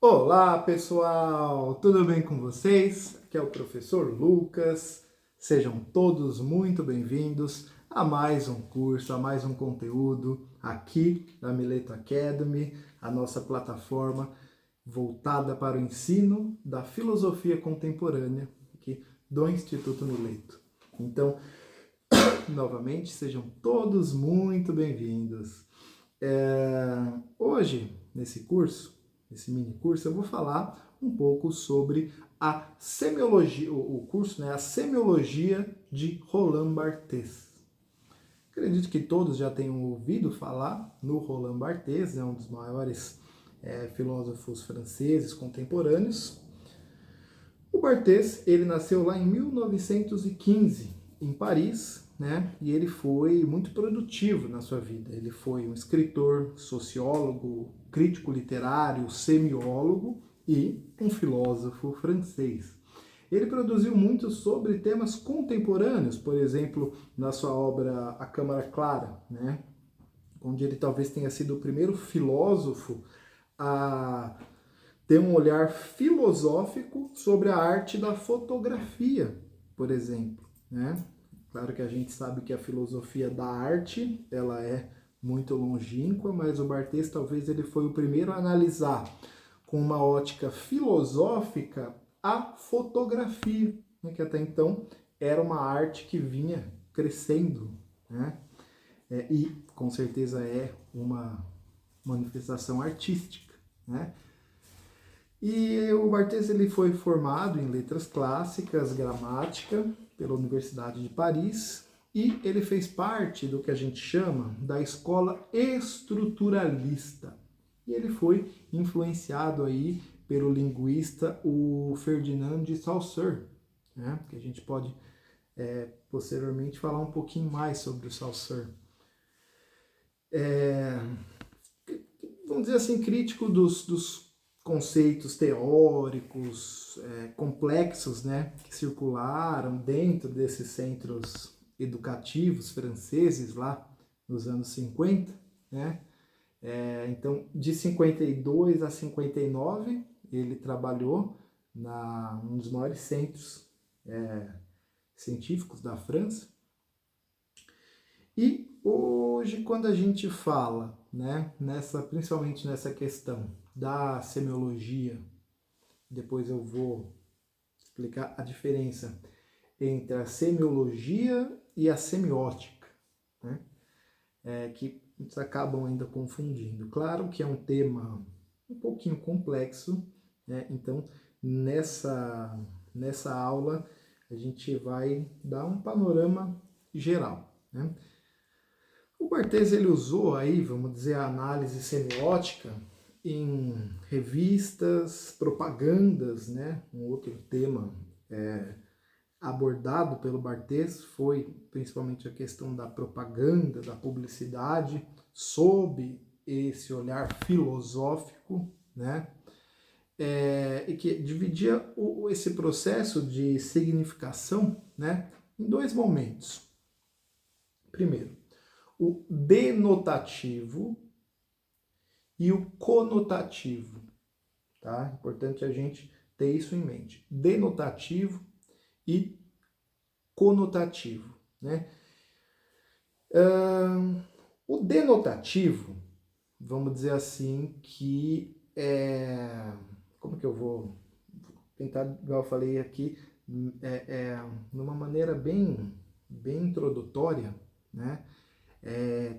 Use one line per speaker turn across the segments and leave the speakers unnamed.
Olá, pessoal! Tudo bem com vocês? Aqui é o professor Lucas. Sejam todos muito bem-vindos a mais um curso, a mais um conteúdo aqui da Mileto Academy, a nossa plataforma voltada para o ensino da filosofia contemporânea aqui do Instituto Mileto. Então, novamente, sejam todos muito bem-vindos. Hoje, nesse mini curso, eu vou falar um pouco sobre a semiologia, o curso, né, a semiologia de Roland Barthes. Acredito que todos já tenham ouvido falar no Roland Barthes, é um dos maiores filósofos franceses contemporâneos. O Barthes, ele nasceu lá em 1915, em Paris, né? E ele foi muito produtivo na sua vida. Ele foi um escritor, sociólogo, crítico literário, semiólogo e um filósofo francês. Ele produziu muito sobre temas contemporâneos, por exemplo, na sua obra A Câmara Clara, né? Onde ele talvez tenha sido o primeiro filósofo a ter um olhar filosófico sobre a arte da fotografia, por exemplo, né? Claro que a gente sabe que a filosofia da arte, ela é muito longínqua, mas o Barthes talvez ele foi o primeiro a analisar com uma ótica filosófica a fotografia, né? Que até então era uma arte que vinha crescendo, né? E com certeza é uma manifestação artística, né? E o Barthes ele foi formado em letras clássicas, gramática, pela Universidade de Paris, e ele fez parte do que a gente chama da escola estruturalista. E ele foi influenciado aí pelo linguista o Ferdinand de Saussure, né? Que a gente pode posteriormente falar um pouquinho mais sobre o Saussure. Vamos dizer assim, crítico dos conceitos teóricos complexos, né, que circularam dentro desses centros educativos franceses lá nos anos 50, né? Então, de 52 a 59, ele trabalhou um dos maiores centros científicos da França. E hoje, quando a gente fala, né, principalmente nessa questão da semiologia, depois eu vou explicar a diferença entre a semiologia e a semiótica, né, que eles acabam ainda confundindo. Claro que é um tema um pouquinho complexo, né, então nessa aula a gente vai dar um panorama geral, né. O Barthes ele usou aí, vamos dizer, a análise semiótica em revistas, propagandas, né? Um outro tema abordado pelo Barthes foi principalmente a questão da propaganda, da publicidade, sob esse olhar filosófico, né? E que dividia esse processo de significação, né, em dois momentos. Primeiro, o denotativo e o conotativo, tá? Importante a gente ter isso em mente. Denotativo e conotativo, né? O denotativo, vamos dizer assim, que como que eu vou tentar, igual eu falei aqui, numa maneira bem introdutória, né?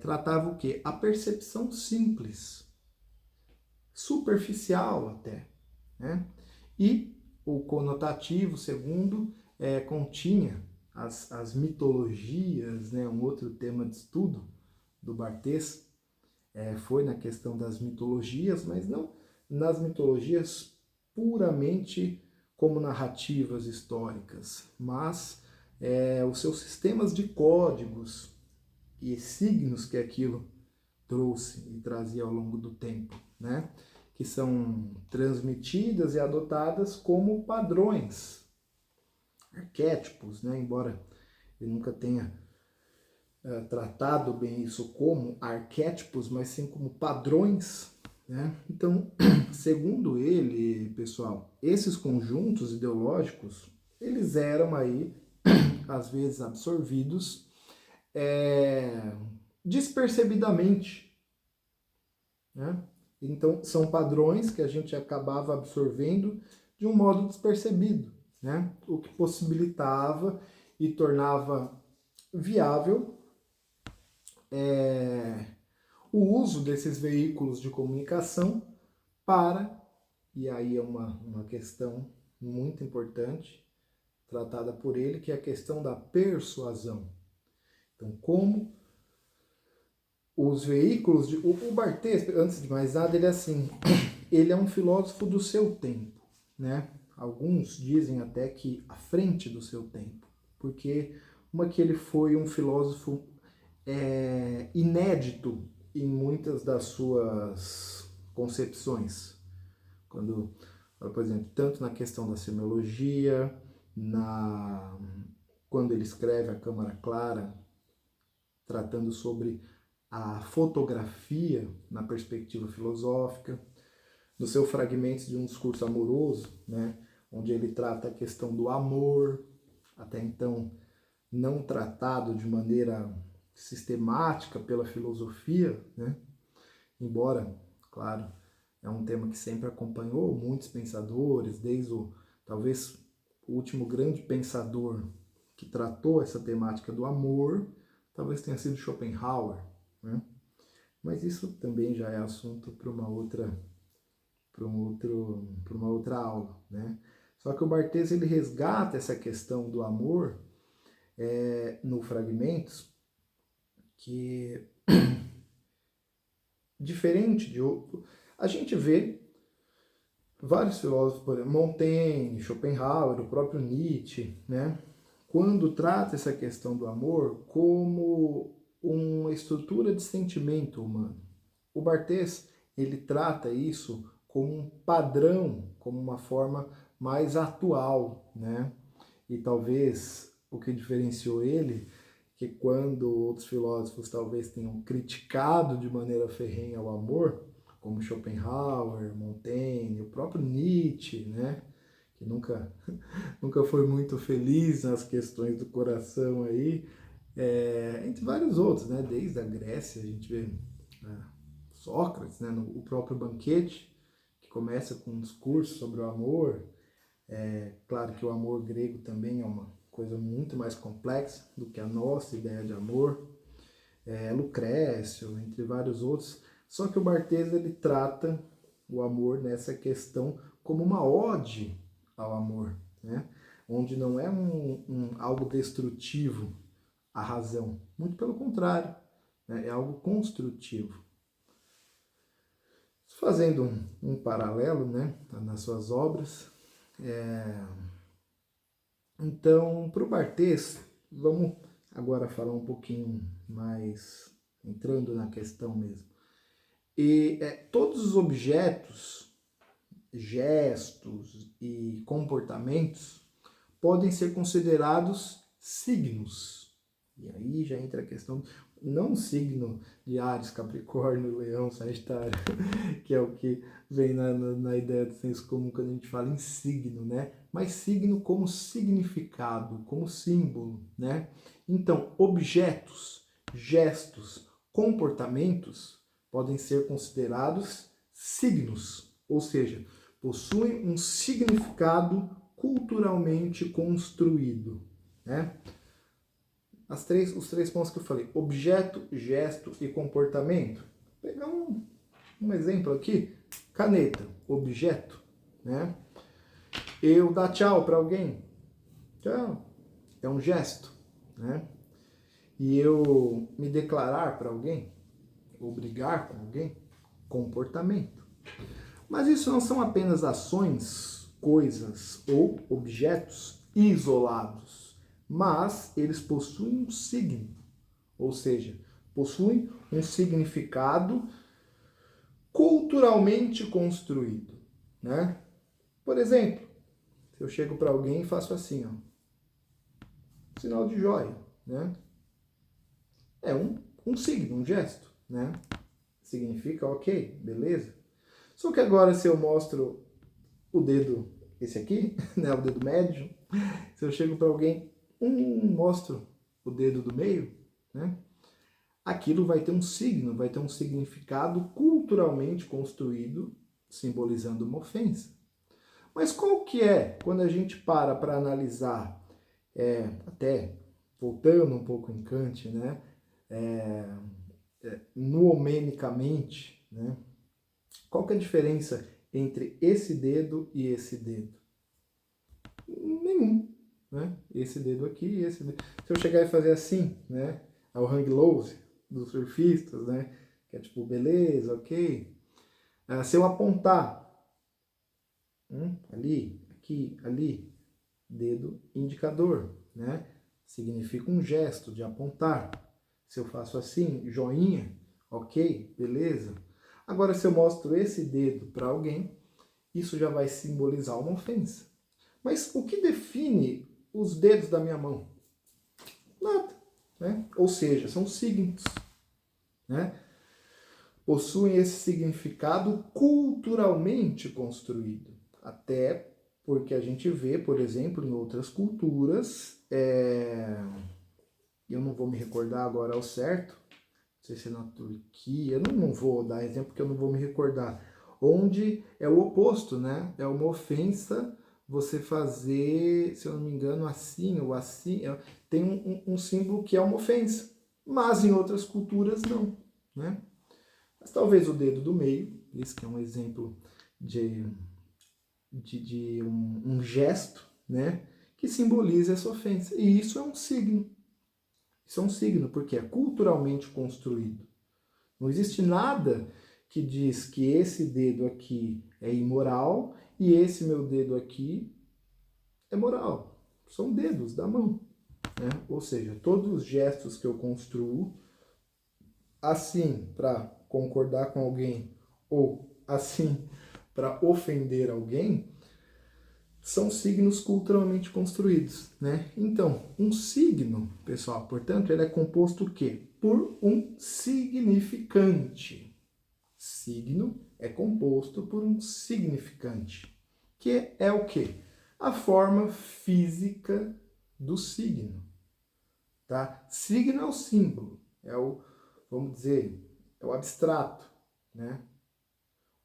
Tratava o quê? A percepção simples, superficial até, né? E o conotativo, segundo, continha as mitologias, né? Um outro tema de estudo do Barthes foi na questão das mitologias, mas não nas mitologias puramente como narrativas históricas, mas os seus sistemas de códigos e signos que aquilo trouxe e trazia ao longo do tempo, né? Que são transmitidas e adotadas como padrões, arquétipos, né? Embora ele nunca tenha tratado bem isso como arquétipos, mas sim como padrões, né? Então, segundo ele, pessoal, esses conjuntos ideológicos, eles eram aí, às vezes, absorvidos despercebidamente, né? Então, são padrões que a gente acabava absorvendo de um modo despercebido, né? O que possibilitava e tornava viável o uso desses veículos de comunicação para, e aí é uma questão muito importante, tratada por ele, que é a questão da persuasão. Então, como os veículos de... O Barthes, antes de mais nada, ele é assim, ele é um filósofo do seu tempo, né? Alguns dizem até que à frente do seu tempo, porque que ele foi um filósofo inédito em muitas das suas concepções. Quando, por exemplo, tanto na questão da semiologia, quando ele escreve A Câmara Clara, tratando sobre a fotografia na perspectiva filosófica, no seu Fragmentos de um Discurso Amoroso, né, onde ele trata a questão do amor, até então não tratado de maneira sistemática pela filosofia, né, embora, claro, é um tema que sempre acompanhou muitos pensadores, desde talvez o último grande pensador que tratou essa temática do amor, talvez tenha sido Schopenhauer, né? Mas isso também já é assunto para uma outra aula, né? Só que o Barthes ele resgata essa questão do amor no Fragmentos, que diferente de outro, a gente vê vários filósofos, por exemplo, Montaigne, Schopenhauer, o próprio Nietzsche, né? Quando trata essa questão do amor como uma estrutura de sentimento humano. O Barthes, ele trata isso como um padrão, como uma forma mais atual, né? E talvez o que diferenciou ele, que quando outros filósofos talvez tenham criticado de maneira ferrenha o amor, como Schopenhauer, Montaigne, o próprio Nietzsche, né? Que nunca foi muito feliz nas questões do coração aí, entre vários outros, né? Desde a Grécia a gente vê Sócrates, né? O próprio Banquete, que começa com um discurso sobre o amor. Claro que o amor grego também é uma coisa muito mais complexa do que a nossa ideia de amor. Lucrécio, entre vários outros. Só que o Barthes ele trata o amor nessa questão como uma ode ao amor, né? Onde não é algo destrutivo à razão, muito pelo contrário, né? É algo construtivo. Fazendo um paralelo, né, nas suas obras, então, para o Barthes, vamos agora falar um pouquinho mais, entrando na questão mesmo. E todos os objetos, gestos e comportamentos podem ser considerados signos. E aí já entra a questão, não signo de Áries, Capricórnio, Leão, Sagitário, que é o que vem na ideia do senso comum quando a gente fala em signo, né? Mas signo como significado, como símbolo, né? Então, objetos, gestos, comportamentos podem ser considerados signos, ou seja, possuem um significado culturalmente construído, né? Os três pontos que eu falei, objeto, gesto e comportamento. Vou pegar um exemplo aqui, caneta, objeto, né? Eu dar tchau para alguém, tchau, é um gesto, né? E eu me declarar para alguém, obrigar para alguém, comportamento. Mas isso não são apenas ações, coisas ou objetos isolados, mas eles possuem um signo, ou seja, possuem um significado culturalmente construído, né? Por exemplo, se eu chego para alguém e faço assim, ó, sinal de joia, né? É um signo, um gesto, né? Significa ok, beleza. Só que agora se eu mostro o dedo, esse aqui, né, o dedo médio, se eu chego para alguém, mostro o dedo do meio, né, aquilo vai ter um signo, vai ter um significado culturalmente construído, simbolizando uma ofensa. Mas qual que é, quando a gente para analisar, até voltando um pouco em Kant, né, noomenicamente, né, qual que é a diferença entre esse dedo e esse dedo? Nenhum, né? Esse dedo aqui e esse dedo. Se eu chegar e fazer assim, né, ao hang loose dos surfistas, né, que é tipo, beleza, ok. Se eu apontar, ali, aqui, ali, dedo indicador, né? Significa um gesto de apontar. Se eu faço assim, joinha, ok, beleza. Agora, se eu mostro esse dedo para alguém, isso já vai simbolizar uma ofensa. Mas o que define os dedos da minha mão? Nada, né? Ou seja, são signos, né? Possuem esse significado culturalmente construído. Até porque a gente vê, por exemplo, em outras culturas, eu não vou me recordar agora ao certo, não sei se é na Turquia, eu não vou dar exemplo porque eu não vou me recordar, onde é o oposto, né? É uma ofensa você fazer, se eu não me engano, assim ou assim, tem um símbolo que é uma ofensa, mas em outras culturas não, né? Mas talvez o dedo do meio, esse que é um exemplo de um gesto, né, que simboliza essa ofensa. E isso é um signo. Isso é um signo, porque é culturalmente construído. Não existe nada que diz que esse dedo aqui é imoral e esse meu dedo aqui é moral. São dedos da mão, né? Ou seja, todos os gestos que eu construo, assim para concordar com alguém ou assim para ofender alguém, são signos culturalmente construídos, né? Então, um signo, pessoal, portanto, ele é composto o quê? Por um significante. Signo é composto por um significante, que é o quê? A forma física do signo, tá? Signo é o símbolo, vamos dizer, é o abstrato, né?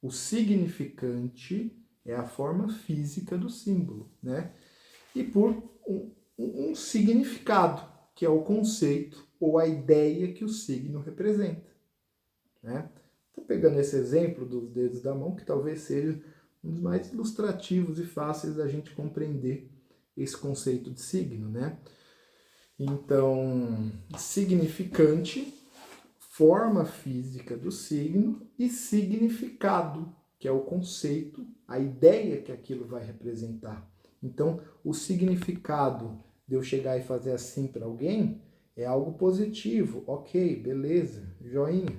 O significante é a forma física do símbolo, né? E por um significado, que é o conceito ou a ideia que o signo representa, né? Estou pegando esse exemplo dos dedos da mão, que talvez seja um dos mais ilustrativos e fáceis da gente compreender esse conceito de signo, né? Então, significante, forma física do signo e significado, que é o conceito, a ideia que aquilo vai representar. Então, o significado de eu chegar e fazer assim para alguém é algo positivo, ok, beleza, joinha.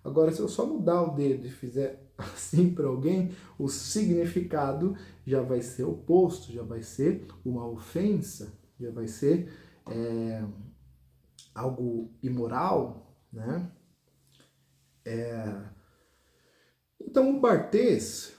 Agora, se eu só mudar o dedo e fizer assim para alguém, o significado já vai ser oposto, já vai ser uma ofensa, já vai ser algo imoral, né? Então, o Barthes,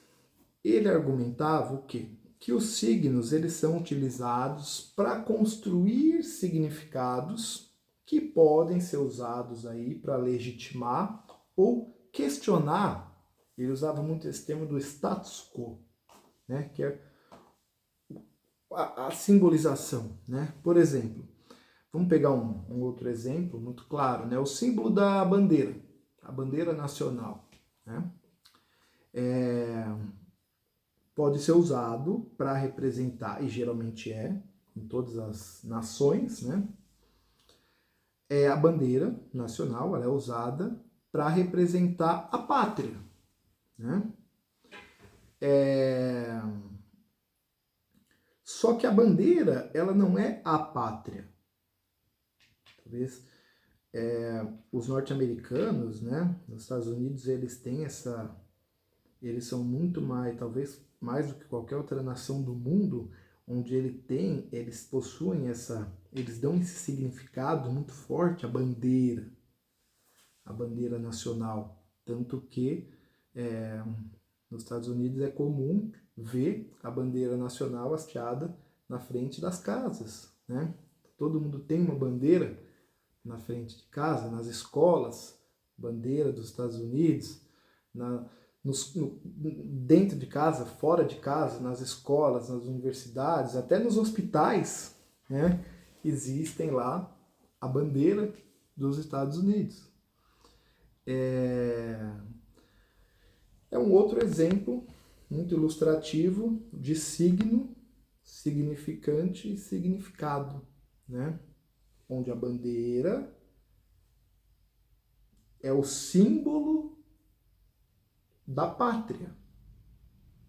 ele argumentava o quê? Que os signos eles são utilizados para construir significados que podem ser usados aí para legitimar ou questionar. Ele usava muito esse termo do status quo, né? Que é a simbolização, né? Por exemplo, vamos pegar um outro exemplo muito claro, né? O símbolo da bandeira, a bandeira nacional, né? Pode ser usado para representar, e geralmente em todas as nações, né? A bandeira nacional, ela é usada para representar a pátria, né? Só que a bandeira, ela não é a pátria. Talvez os norte-americanos, né, nos Estados Unidos, eles são muito mais, talvez mais do que qualquer outra nação do mundo, onde eles possuem eles dão esse significado muito forte à bandeira nacional. Tanto que Nos Estados Unidos é comum ver a bandeira nacional hasteada na frente das casas, né? Todo mundo tem uma bandeira na frente de casa, nas escolas, bandeira dos Estados Unidos, dentro de casa, fora de casa, nas escolas, nas universidades, até nos hospitais, né? Existem lá a bandeira dos Estados Unidos. É um outro exemplo muito ilustrativo de signo, significante e significado, né? Onde a bandeira é o símbolo da pátria,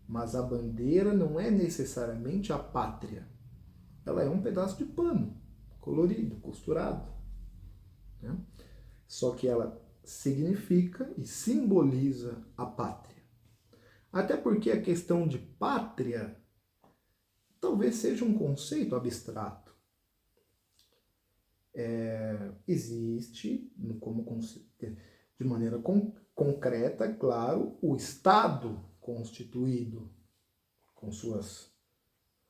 mas a bandeira não é necessariamente a pátria. Ela é um pedaço de pano, colorido, costurado, né? Só que ela significa e simboliza a pátria. Até porque a questão de pátria talvez seja um conceito abstrato. Existe, de maneira concreta, claro, o Estado constituído com suas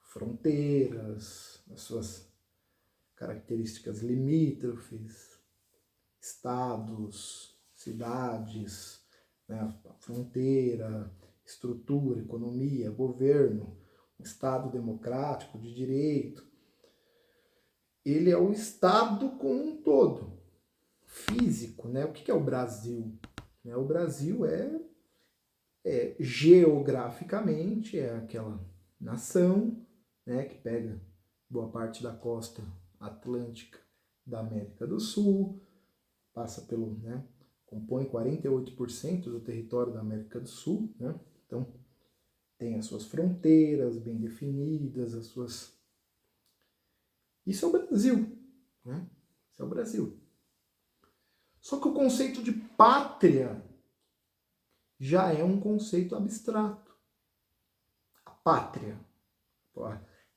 fronteiras, as suas características limítrofes, estados, cidades, né, a fronteira, estrutura, economia, governo, um Estado democrático, de direito. Ele é o Estado como um todo, físico, né? O que é o Brasil? O Brasil geograficamente é aquela nação, né, que pega boa parte da costa atlântica da América do Sul, passa pelo, né, compõe 48% do território da América do Sul, né? Então tem as suas fronteiras bem definidas, as suas... Isso é o Brasil, né? Isso é o Brasil. Só que o conceito de pátria já é um conceito abstrato. A pátria,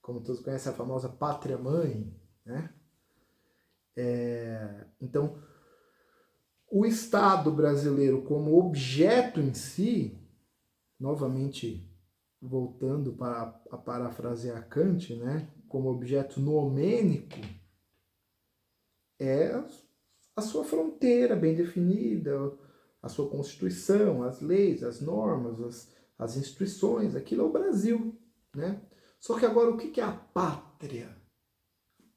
como todos conhecem, a famosa pátria-mãe, né? Então, o Estado brasileiro como objeto em si, novamente voltando para a parafrasear Kant, né? Como objeto noumênico, é a sua fronteira bem definida, a sua Constituição, as leis, as normas, as instituições, aquilo é o Brasil, né? Só que agora o que é a pátria?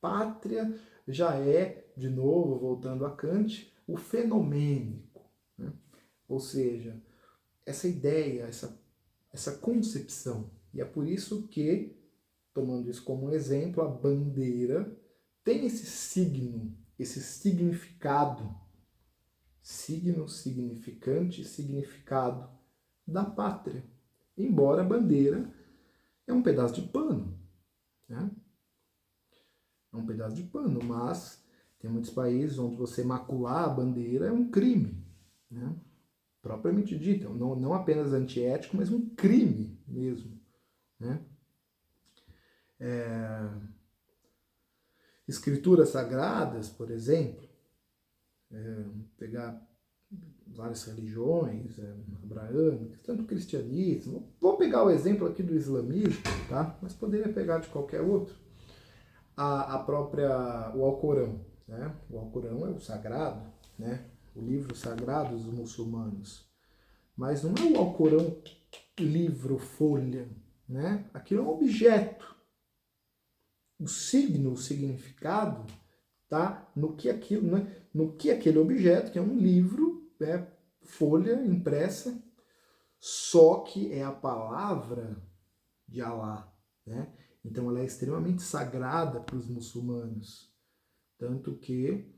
Pátria já é, de novo, voltando a Kant, o fenomênico, né? Ou seja, essa ideia, essa concepção. E é por isso que, tomando isso como exemplo, a bandeira tem esse signo, esse significado, signo, significante, significado da pátria. Embora a bandeira é um pedaço de pano, né? É um pedaço de pano, mas tem muitos países onde você macular a bandeira é um crime, né? Propriamente dito, não apenas antiético, mas um crime mesmo, né? Escrituras sagradas, por exemplo, pegar várias religiões, abraâmicas, tanto cristianismo. Vou pegar o exemplo aqui do islamismo, tá? Mas poderia pegar de qualquer outro. O Alcorão, né? O Alcorão é o sagrado, né? O livro sagrado dos muçulmanos. Mas não é o Alcorão livro, folha, né? Aquilo é um objeto. O signo, o significado, tá no que aquilo, né? No que aquele objeto, que é um livro, né? Folha impressa, só que é a palavra de Alá, né? Então ela é extremamente sagrada para os muçulmanos. Tanto que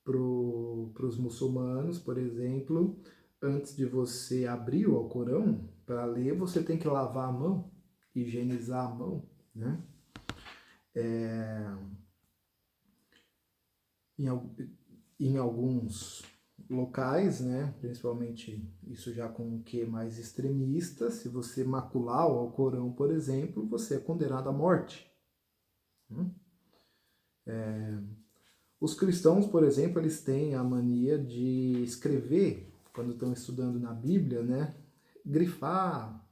para os muçulmanos, por exemplo, antes de você abrir o Alcorão para ler, você tem que lavar a mão, higienizar a mão, né? Em alguns locais, né, principalmente isso já com o que mais extremista, se você macular o Alcorão, por exemplo, você é condenado à morte. Os cristãos, por exemplo, eles têm a mania de escrever, quando estão estudando na Bíblia, né, grifar,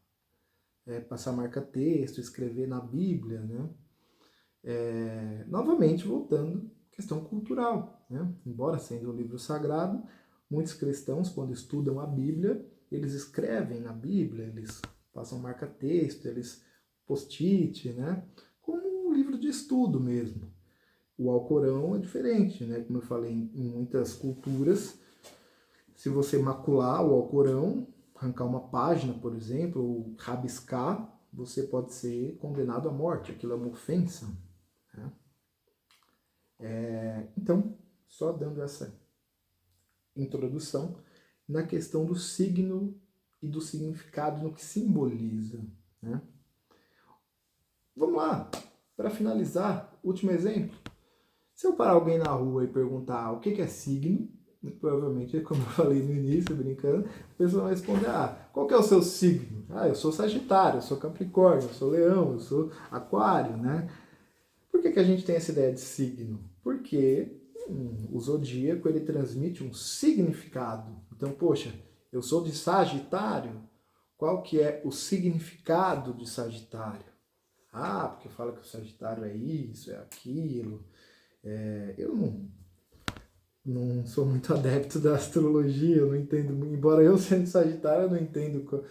passar marca-texto, escrever na Bíblia, né? Novamente, voltando à questão cultural, né? Embora sendo um livro sagrado, muitos cristãos, quando estudam a Bíblia, eles escrevem na Bíblia, eles passam marca-texto, eles post-it, né? Como um livro de estudo mesmo. O Alcorão é diferente, né? Como eu falei, em muitas culturas, se você macular o Alcorão, arrancar uma página, por exemplo, ou rabiscar, você pode ser condenado à morte. Aquilo é uma ofensa, né? Então, só dando essa introdução na questão do signo e do significado no que simboliza, né? Vamos lá, para finalizar, último exemplo. Se eu parar alguém na rua e perguntar o que é signo, provavelmente, como eu falei no início, brincando, a pessoa vai responder, qual que é o seu signo? Eu sou Sagitário, eu sou Capricórnio, eu sou Leão, eu sou Aquário, né? Por que a gente tem essa ideia de signo? Porque o zodíaco, ele transmite um significado. Então, poxa, eu sou de Sagitário, qual que é o significado de Sagitário? Porque fala que o Sagitário é isso, é aquilo. Eu não sou muito adepto da astrologia, eu não entendo, embora eu sendo Sagitário, eu não entendo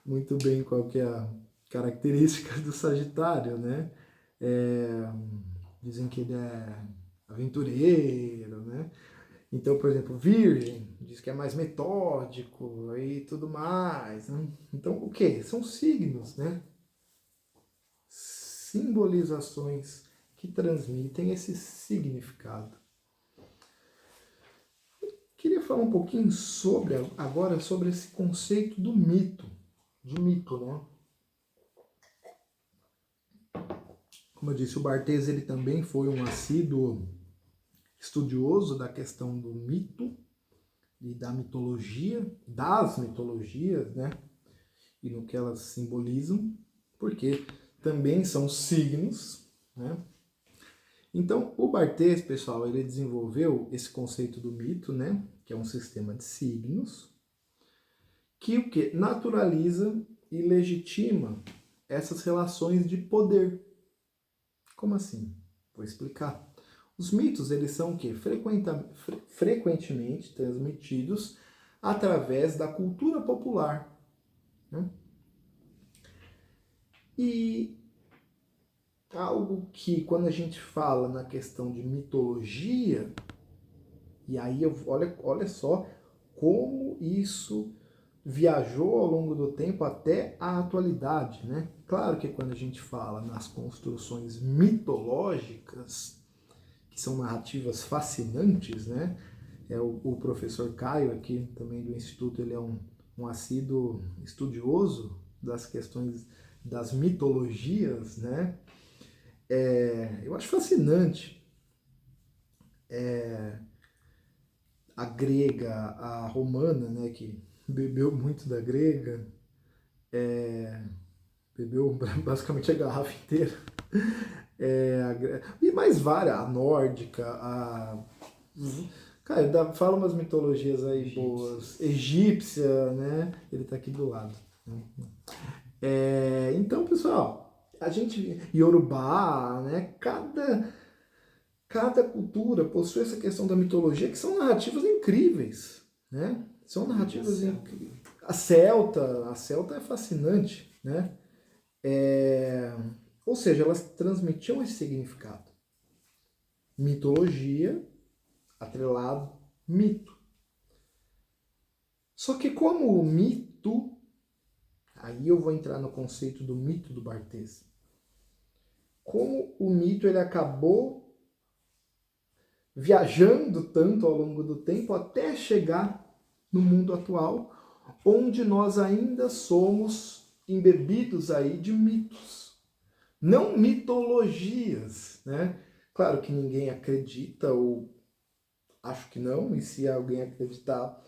muito bem qual que é a característica do Sagitário, né? Dizem que ele é aventureiro, né? Então, por exemplo, Virgem diz que é mais metódico e tudo mais, né? Então, o que? São signos, né? Simbolizações que transmitem esse significado. Queria falar um pouquinho agora sobre esse conceito do mito, de mito, né? Como eu disse, o Barthes ele também foi um assíduo estudioso da questão do mito e da mitologia, das mitologias, né? E no que elas simbolizam, porque também são signos, né? Então, o Barthes, pessoal, ele desenvolveu esse conceito do mito, né? Que é um sistema de signos, que o que? Naturaliza e legitima essas relações de poder. Como assim? Vou explicar. Os mitos, eles são o quê? Frequentemente transmitidos através da cultura popular, né? E algo que, quando a gente fala na questão de mitologia, e aí olha só como isso viajou ao longo do tempo até a atualidade, né? Claro que quando a gente fala nas construções mitológicas, que são narrativas fascinantes, né? O professor Caio aqui também do Instituto, ele é um assíduo estudioso das questões das mitologias, né? Eu acho fascinante a grega, a romana, né? Que bebeu muito da grega, bebeu basicamente a garrafa inteira. E mais várias, a nórdica, Cara, fala umas mitologias aí boas. Egípcia, né? Ele tá aqui do lado. Então, pessoal, a gente. Yorubá, né? Cada cultura possui essa questão da mitologia que são narrativas incríveis, né? São narrativas incríveis. A celta é fascinante, né? Ou seja, elas transmitiam esse significado. Mitologia atrelado mito. Só que como o mito, aí eu vou entrar no conceito do mito do Barthes. Como o mito ele acabou viajando tanto ao longo do tempo até chegar no mundo atual, onde nós ainda somos embebidos aí de mitos, não mitologias, né? Claro que ninguém acredita, ou acho que não, e se alguém acreditar,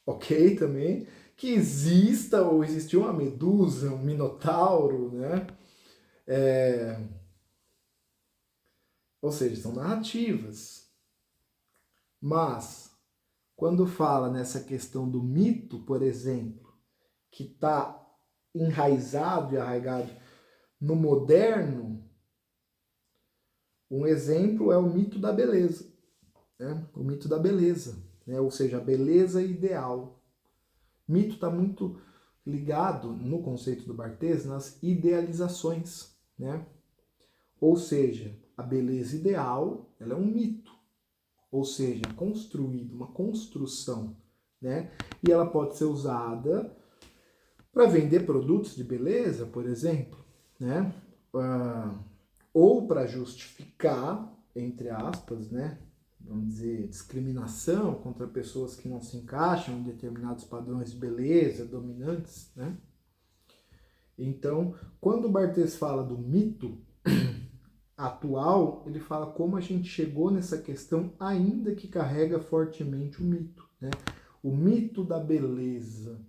ok também, que exista ou existiu uma medusa, um minotauro, né? Ou seja, são narrativas. Mas, quando fala nessa questão do mito, por exemplo, que está enraizado e arraigado no moderno, um exemplo é o mito da beleza, né? O mito da beleza, né? Ou seja, a beleza ideal. O mito está muito ligado, no conceito do Barthes, nas idealizações, né? Ou seja, a beleza ideal, ela é um mito, ou seja, construído, uma construção, né? E ela pode ser usada para vender produtos de beleza, por exemplo, né? Ou para justificar, entre aspas, né? Vamos dizer, discriminação contra pessoas que não se encaixam em determinados padrões de beleza dominantes, né? Então, quando o Barthes fala do mito atual, ele fala como a gente chegou nessa questão, ainda que carrega fortemente o mito, né? O mito da beleza,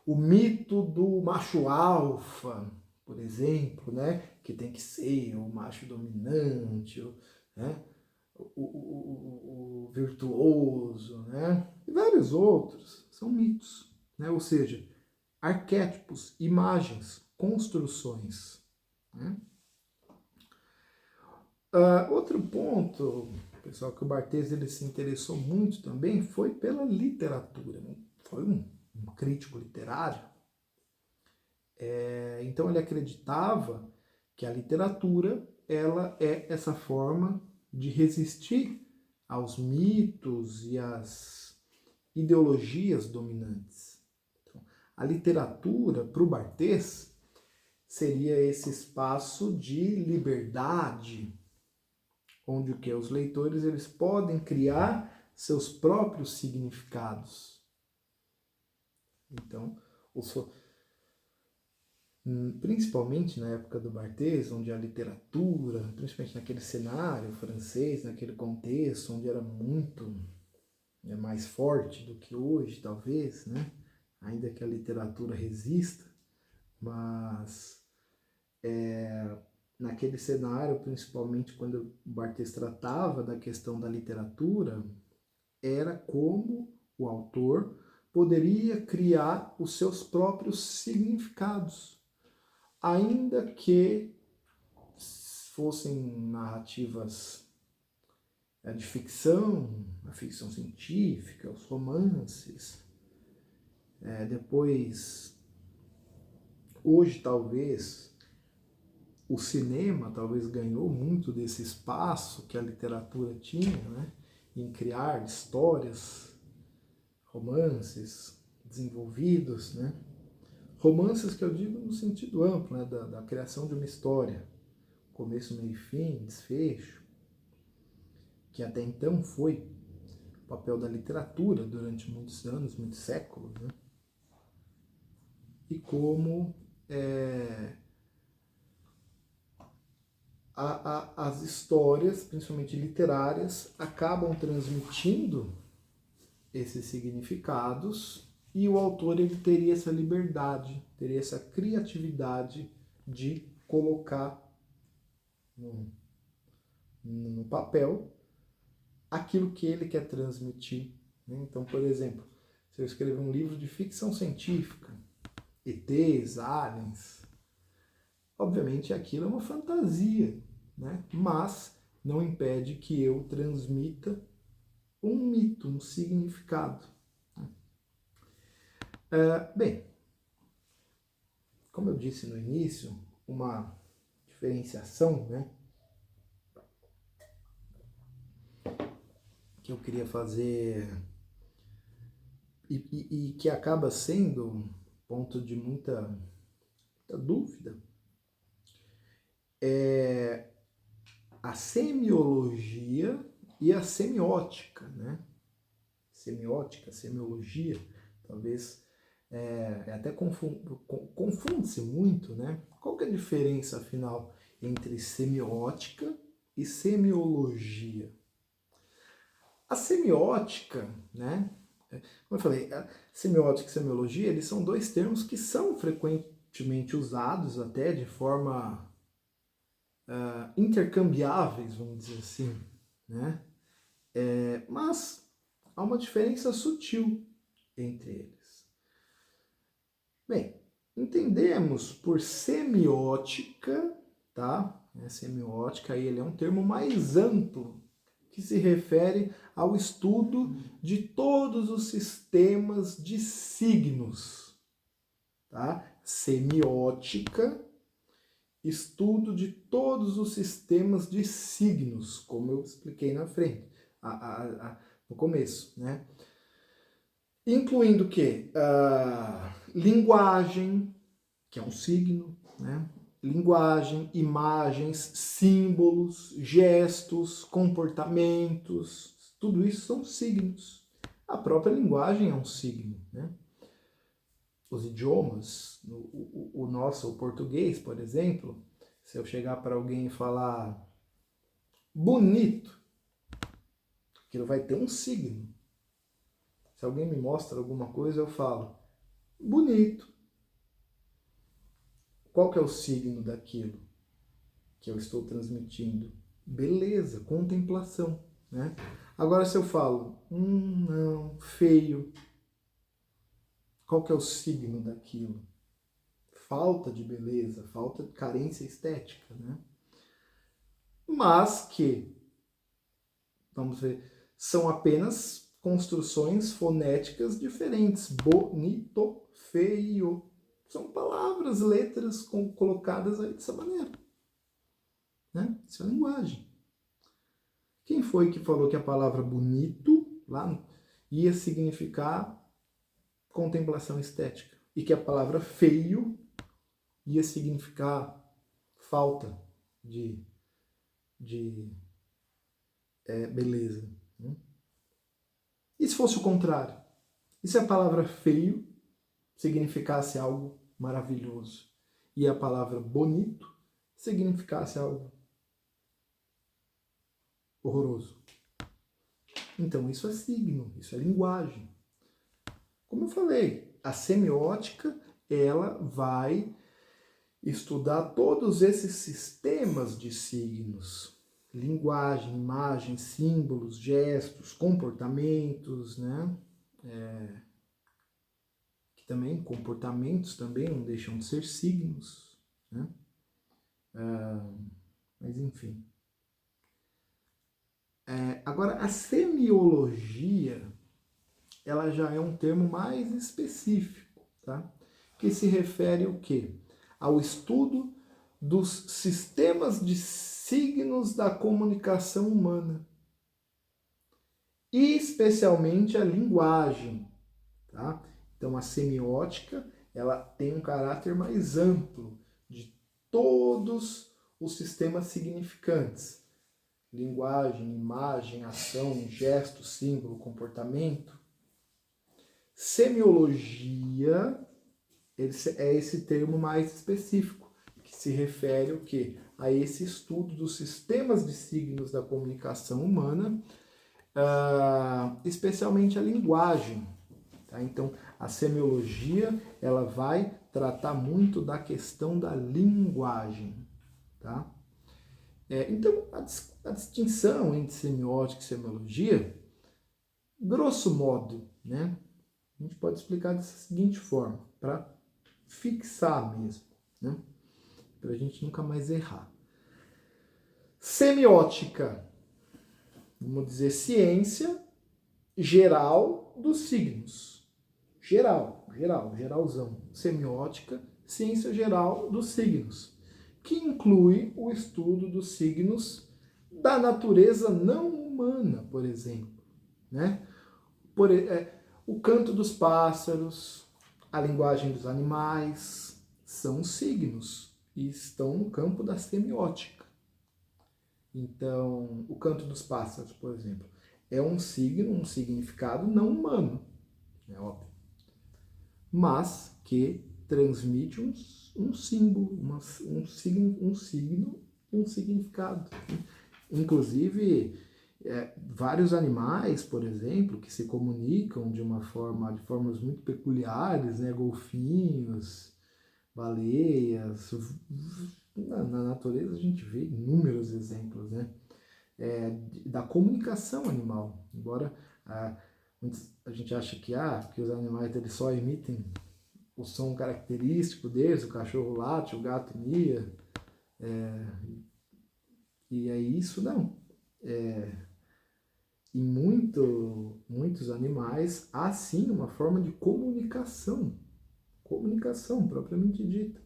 o mito do macho alfa, por exemplo, né? Que tem que ser o macho dominante, né? O virtuoso, né? E vários outros são mitos, né? Ou seja, arquétipos, imagens, construções, né? Outro ponto, pessoal, que o Barthes ele se interessou muito também foi pela literatura. Foi um crítico literário. Então ele acreditava que a literatura ela é essa forma de resistir aos mitos e às ideologias dominantes. Então, a literatura, para o Barthes, seria esse espaço de liberdade, onde o que os leitores eles podem criar seus próprios significados. Então, principalmente na época do Barthes, onde a literatura, principalmente naquele cenário francês, naquele contexto, onde era muito mais forte do que hoje, talvez, né? Ainda que a literatura resista, mas naquele cenário, principalmente quando o Barthes tratava da questão da literatura, era como o autor poderia criar os seus próprios significados, ainda que fossem narrativas de ficção, a ficção científica, os romances. Depois, hoje talvez, o cinema talvez ganhou muito desse espaço que a literatura tinha, né? Em criar histórias, romances desenvolvidos, né? Romances que eu digo no sentido amplo, né? Da criação de uma história, começo, meio e fim, desfecho, que até então foi o papel da literatura durante muitos anos, muitos séculos, né? E como as histórias, principalmente literárias, acabam transmitindo esses significados e o autor ele teria essa liberdade, teria essa criatividade de colocar no papel aquilo que ele quer transmitir. Né? Então, por exemplo, se eu escrever um livro de ficção científica, ETs, aliens, obviamente aquilo é uma fantasia, né? Mas não impede que eu transmita um mito, um significado. Bem, como eu disse no início, uma diferenciação, né, que eu queria fazer e que acaba sendo ponto de muita dúvida é a semiologia e a semiótica, né? Semiótica, semiologia, talvez até confunde-se muito, né? Qual que é a diferença, afinal, entre semiótica e semiologia? A semiótica, né? Como eu falei, a semiótica e semiologia, eles são dois termos que são frequentemente usados até de forma intercambiáveis, vamos dizer assim, né? Mas há uma diferença sutil entre eles. Bem, entendemos por semiótica, tá? Semiótica, aí ele é um termo mais amplo, que se refere ao estudo de todos os sistemas de signos, tá? Semiótica, estudo de todos os sistemas de signos, como eu expliquei na frente, no começo, né? Incluindo o quê? Linguagem, que é um signo, né? Linguagem, imagens, símbolos, gestos, comportamentos, tudo isso são signos. A própria linguagem é um signo, né? Os idiomas, o nosso, o português, por exemplo, se eu chegar para alguém e falar bonito, aquilo vai ter um signo. Se alguém me mostra alguma coisa, eu falo bonito. Qual que é o signo daquilo que eu estou transmitindo? Beleza, contemplação, né? Agora se eu falo, não, feio, qual que é o signo daquilo? Falta de beleza, falta de carência estética, né? Mas que, vamos ver, são apenas construções fonéticas diferentes. Bonito, feio. São palavras, letras colocadas aí dessa maneira. Né? Isso é linguagem. Quem foi que falou que a palavra bonito lá ia significar contemplação estética? E que a palavra feio ia significar falta de beleza? Né? E se fosse o contrário? E se a palavra feio significasse algo maravilhoso e a palavra bonito significasse algo horroroso? Então isso é signo, isso é linguagem. Como eu falei, a semiótica ela vai estudar todos esses sistemas de signos, linguagem, imagem, símbolos, gestos, comportamentos, né? Que também, comportamentos também não deixam de ser signos, né? Mas enfim. Agora, a semiologia, ela já é um termo mais específico, tá? Que se refere ao quê? Ao estudo dos sistemas de signos da comunicação humana, e especialmente a linguagem, tá? Então, a semiótica, ela tem um caráter mais amplo de todos os sistemas significantes. Linguagem, imagem, ação, gesto, símbolo, comportamento. Semiologia é esse termo mais específico, que se refere ao quê? A esse estudo dos sistemas de signos da comunicação humana, especialmente a linguagem. Tá? Então, a semiologia ela vai tratar muito da questão da linguagem. Tá? Então, a distinção entre semiótica e semiologia, grosso modo, né, a gente pode explicar dessa seguinte forma, para fixar mesmo, né, para a gente nunca mais errar. Semiótica, vamos dizer, ciência geral dos signos. Geralzão. Semiótica, ciência geral dos signos, que inclui o estudo dos signos da natureza não humana, por exemplo, né? O canto dos pássaros, a linguagem dos animais, são signos e estão no campo da semiótica. Então, o canto dos pássaros, por exemplo, é um signo, um significado não humano, é óbvio, mas que transmite um símbolo, um signo e um significado. Inclusive, vários animais, por exemplo, que se comunicam de formas muito peculiares, né? Golfinhos, baleias. Na natureza a gente vê inúmeros exemplos, né? Da comunicação animal. Embora a gente ache que os animais eles só emitem o som característico deles, o cachorro late, o gato mia, e é isso, não. Em muitos animais há sim uma forma de comunicação propriamente dita.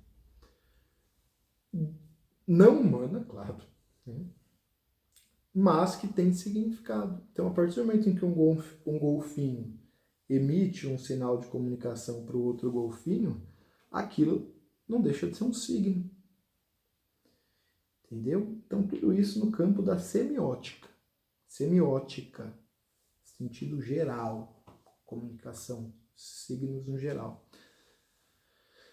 Não humana, claro, né? Mas que tem significado. Então, a partir do momento em que um golfinho emite um sinal de comunicação para o outro golfinho, aquilo não deixa de ser um signo. Entendeu? Então, tudo isso no campo da semiótica. Semiótica, sentido geral, comunicação, signos no geral.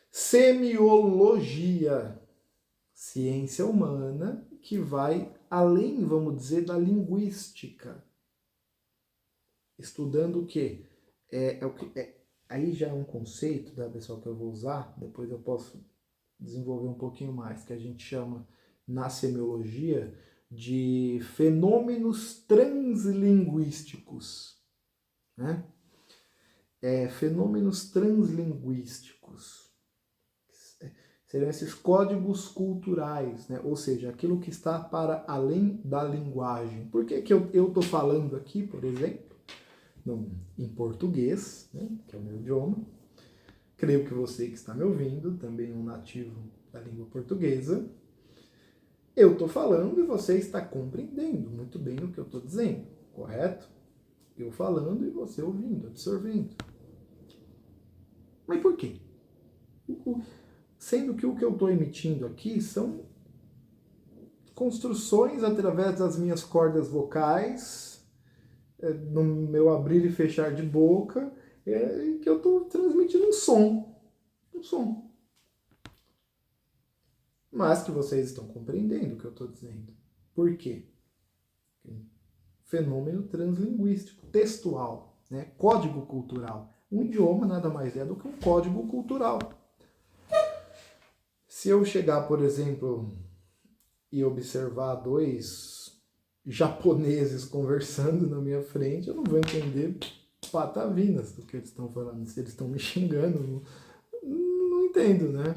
Semiologia, ciência humana que vai além, vamos dizer, da linguística. Estudando o quê? Aí já é um conceito, tá, pessoal, que eu vou usar, depois eu posso desenvolver um pouquinho mais, que a gente chama na semiologia de fenômenos translinguísticos, né? Fenômenos translinguísticos seriam esses códigos culturais, né? Ou seja, aquilo que está para além da linguagem. Por que eu estou falando aqui, por exemplo, em português, né? Que é o meu idioma? Creio que você que está me ouvindo, também é um nativo da língua portuguesa, eu estou falando e você está compreendendo muito bem o que eu estou dizendo, correto? Eu falando e você ouvindo, absorvendo. Mas por quê? Sendo que o que eu estou emitindo aqui são construções através das minhas cordas vocais, no meu abrir e fechar de boca, que eu estou transmitindo um som. Um som. Mas que vocês estão compreendendo o que eu estou dizendo. Por quê? Fenômeno translinguístico, textual, né? Código cultural. Um idioma nada mais é do que um código cultural. Se eu chegar, por exemplo, e observar dois japoneses conversando na minha frente, eu não vou entender patavinas do que eles estão falando. Se eles estão me xingando, não entendo, né?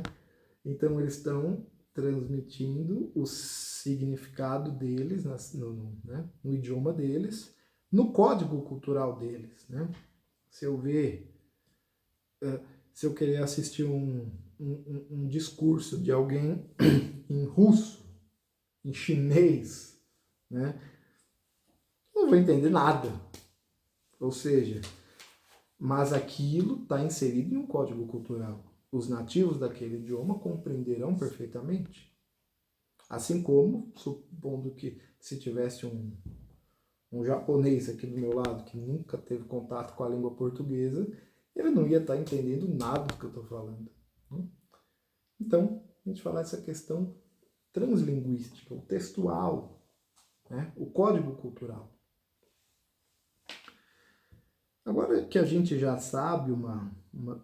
Então eles estão transmitindo o significado deles no idioma deles, no código cultural deles, né? Se eu ver, se eu querer assistir um discurso de alguém em russo, em chinês, né? Não vou entender nada. Ou seja, mas aquilo está inserido em um código cultural. Os nativos daquele idioma compreenderão perfeitamente. Assim como, supondo que se tivesse um japonês aqui do meu lado que nunca teve contato com a língua portuguesa, ele não ia estar entendendo nada do que eu estou falando. Então, a gente fala essa questão translinguística, o textual, né? O código cultural. Agora que a gente já sabe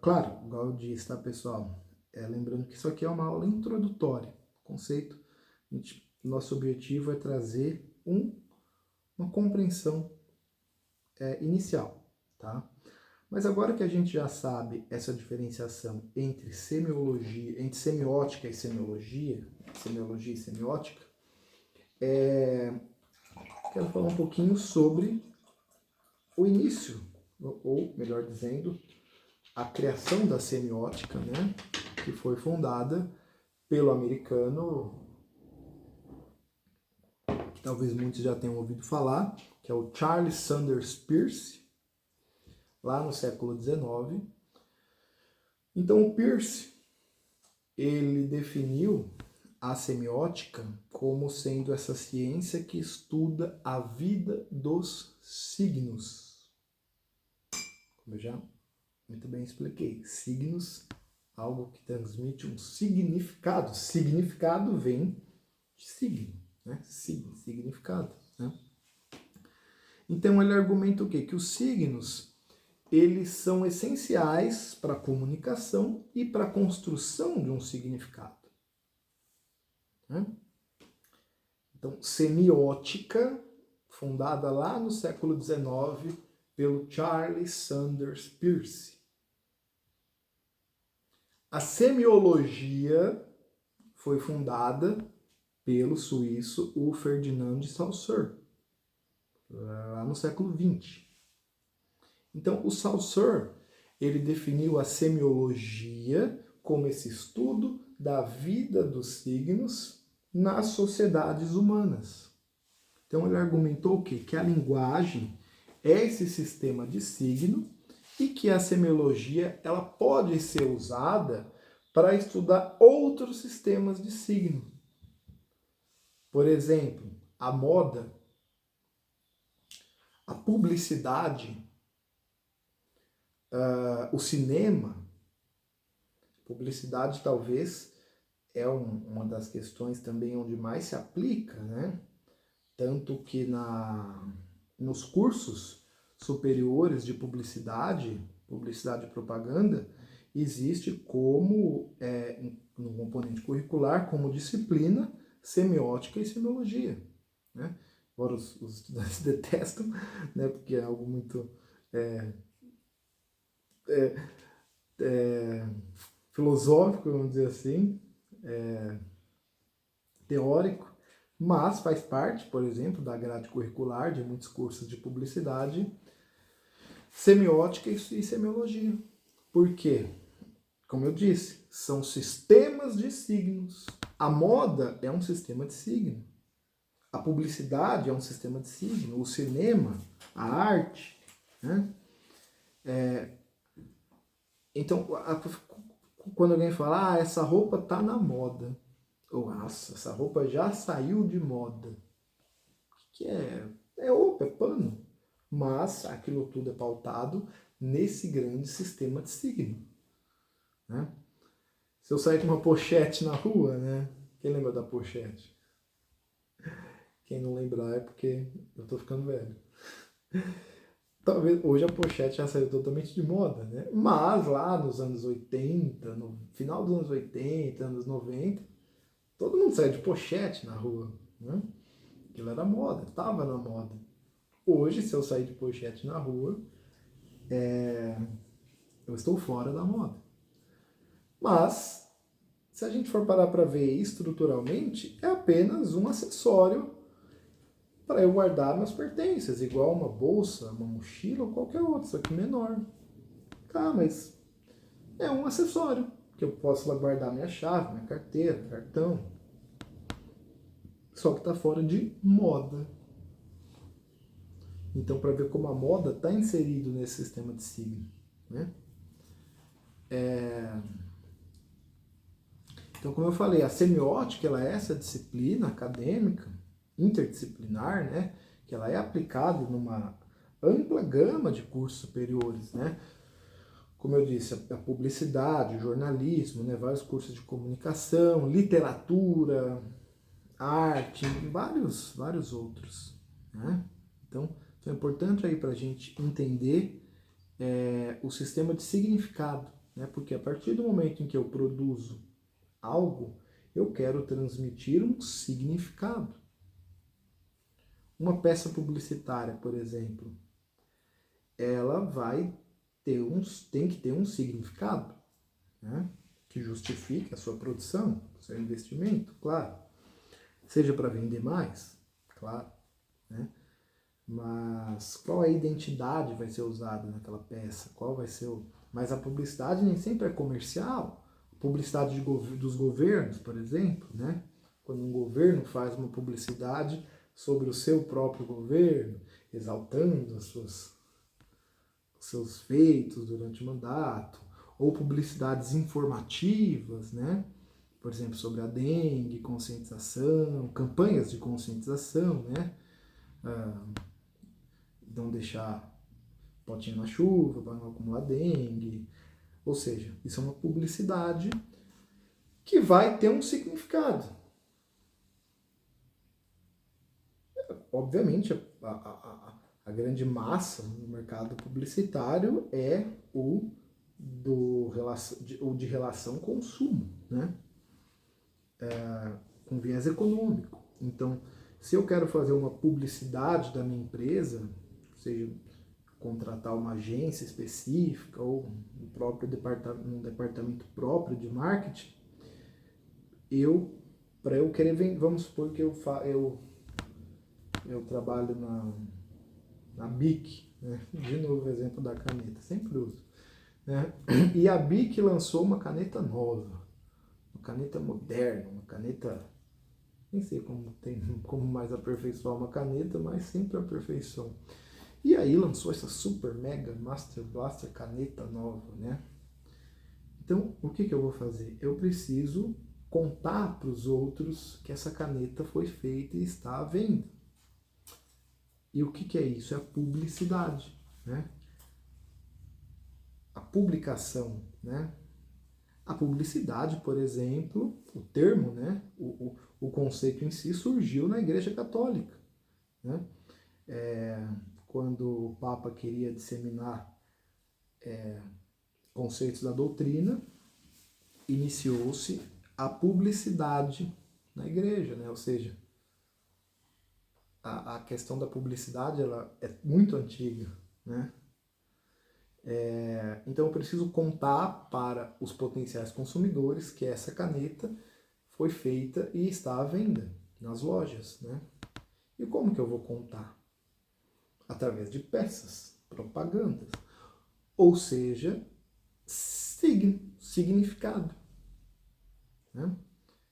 claro, igual eu disse, tá, pessoal? Lembrando que isso aqui é uma aula introdutória, conceito. Nosso objetivo é trazer uma compreensão inicial, tá? Mas agora que a gente já sabe essa diferenciação entre semiótica e semiologia e semiótica, quero falar um pouquinho sobre o início, ou melhor dizendo, a criação da semiótica, né? Que foi fundada pelo americano, que talvez muitos já tenham ouvido falar, que é o Charles Sanders Peirce, lá no século XIX. Então o Peirce, ele definiu a semiótica como sendo essa ciência que estuda a vida dos signos. Como eu já muito bem expliquei, signos, algo que transmite um significado. Significado vem de signo, né? Significado, né? Então ele argumenta o quê? Que os signos, eles são essenciais para a comunicação e para a construção de um significado, né? Então, semiótica, fundada lá no século XIX pelo Charles Sanders Peirce. A semiologia foi fundada pelo suíço o Ferdinand de Saussure, lá no século XX. Então, o Saussure, ele definiu a semiologia como esse estudo da vida dos signos nas sociedades humanas. Então, ele argumentou o quê? Que a linguagem é esse sistema de signo e que a semiologia ela pode ser usada para estudar outros sistemas de signo. Por exemplo, a moda, a publicidade, o cinema. Publicidade talvez é uma das questões também onde mais se aplica, né? Tanto que nos cursos superiores de publicidade e propaganda, existe como, no componente curricular, como disciplina, semiótica e semiologia, né? Embora os estudantes detestam, né? Porque é algo muito filosófico, vamos dizer assim, teórico, mas faz parte, por exemplo, da grade curricular de muitos cursos de publicidade, semiótica e semiologia. Por quê? Como eu disse, são sistemas de signos. A moda é um sistema de signo. A publicidade é um sistema de signo. O cinema, a arte, né? Então, quando alguém fala, essa roupa tá na moda, ou nossa, essa roupa já saiu de moda, o que é? É roupa, é pano. Mas aquilo tudo é pautado nesse grande sistema de signo, né? Se eu sair com uma pochete na rua, né? Quem lembra da pochete? Quem não lembrar é porque eu tô ficando velho. Talvez hoje a pochete já saiu totalmente de moda, né? Mas lá nos anos 80, no final dos anos 80, anos 90, todo mundo saía de pochete na rua, né? Aquilo era moda, estava na moda. Hoje, se eu sair de pochete na rua, eu estou fora da moda. Mas, se a gente for parar para ver estruturalmente, é apenas um acessório para eu guardar meus pertences, igual uma bolsa, uma mochila ou qualquer outro, só que menor. Tá, mas é um acessório que eu posso lá guardar minha chave, minha carteira, cartão. Só que está fora de moda. Então, para ver como a moda está inserido nesse sistema de signo, né? Então, como eu falei, a semiótica ela é essa disciplina acadêmica, interdisciplinar, né? Que ela é aplicada numa ampla gama de cursos superiores, né? Como eu disse, a publicidade, o jornalismo, né? Vários cursos de comunicação, literatura, arte, e vários outros, né? Então é importante aí para a gente entender o sistema de significado, né? Porque a partir do momento em que eu produzo algo, eu quero transmitir um significado. Uma peça publicitária, por exemplo, ela tem que ter um significado, né? Que justifique a sua produção, o seu investimento, claro. Seja para vender mais, claro, né? Mas qual a identidade vai ser usada naquela peça? Qual vai ser o... Mas a publicidade nem sempre é comercial. Publicidade dos governos, por exemplo, né? Quando um governo faz uma publicidade sobre o seu próprio governo, exaltando os seus feitos durante o mandato, ou publicidades informativas, né? Por exemplo, sobre a dengue, conscientização, campanhas de conscientização, né? Não deixar potinho na chuva para não acumular dengue. Ou seja, isso é uma publicidade que vai ter um significado. Obviamente, a grande massa no mercado publicitário é o de relação consumo, né? Com viés econômico. Então, se eu quero fazer uma publicidade da minha empresa, seja contratar uma agência específica ou um departamento próprio de marketing, para eu querer vender, vamos supor que eu trabalho na BIC, né? De novo o exemplo da caneta, sempre uso. Né? E a BIC lançou uma caneta nova, uma caneta moderna, uma caneta, nem sei como mais aperfeiçoar uma caneta, mas sempre aperfeiçoam. E aí lançou essa super mega Master Blaster caneta nova, né? Então, o que eu vou fazer? Eu preciso contar para os outros que essa caneta foi feita e está à venda. E o que é isso? É a publicidade, né? A publicação, né? A publicidade, por exemplo, o termo, né? O conceito em si surgiu na Igreja Católica, né? Quando o Papa queria disseminar conceitos da doutrina, iniciou-se a publicidade na igreja, né? Ou seja, a questão da publicidade ela é muito antiga, né? Então eu preciso contar para os potenciais consumidores que essa caneta foi feita e está à venda nas lojas, né? E como que eu vou contar? Através de peças, propagandas, ou seja, significado, né?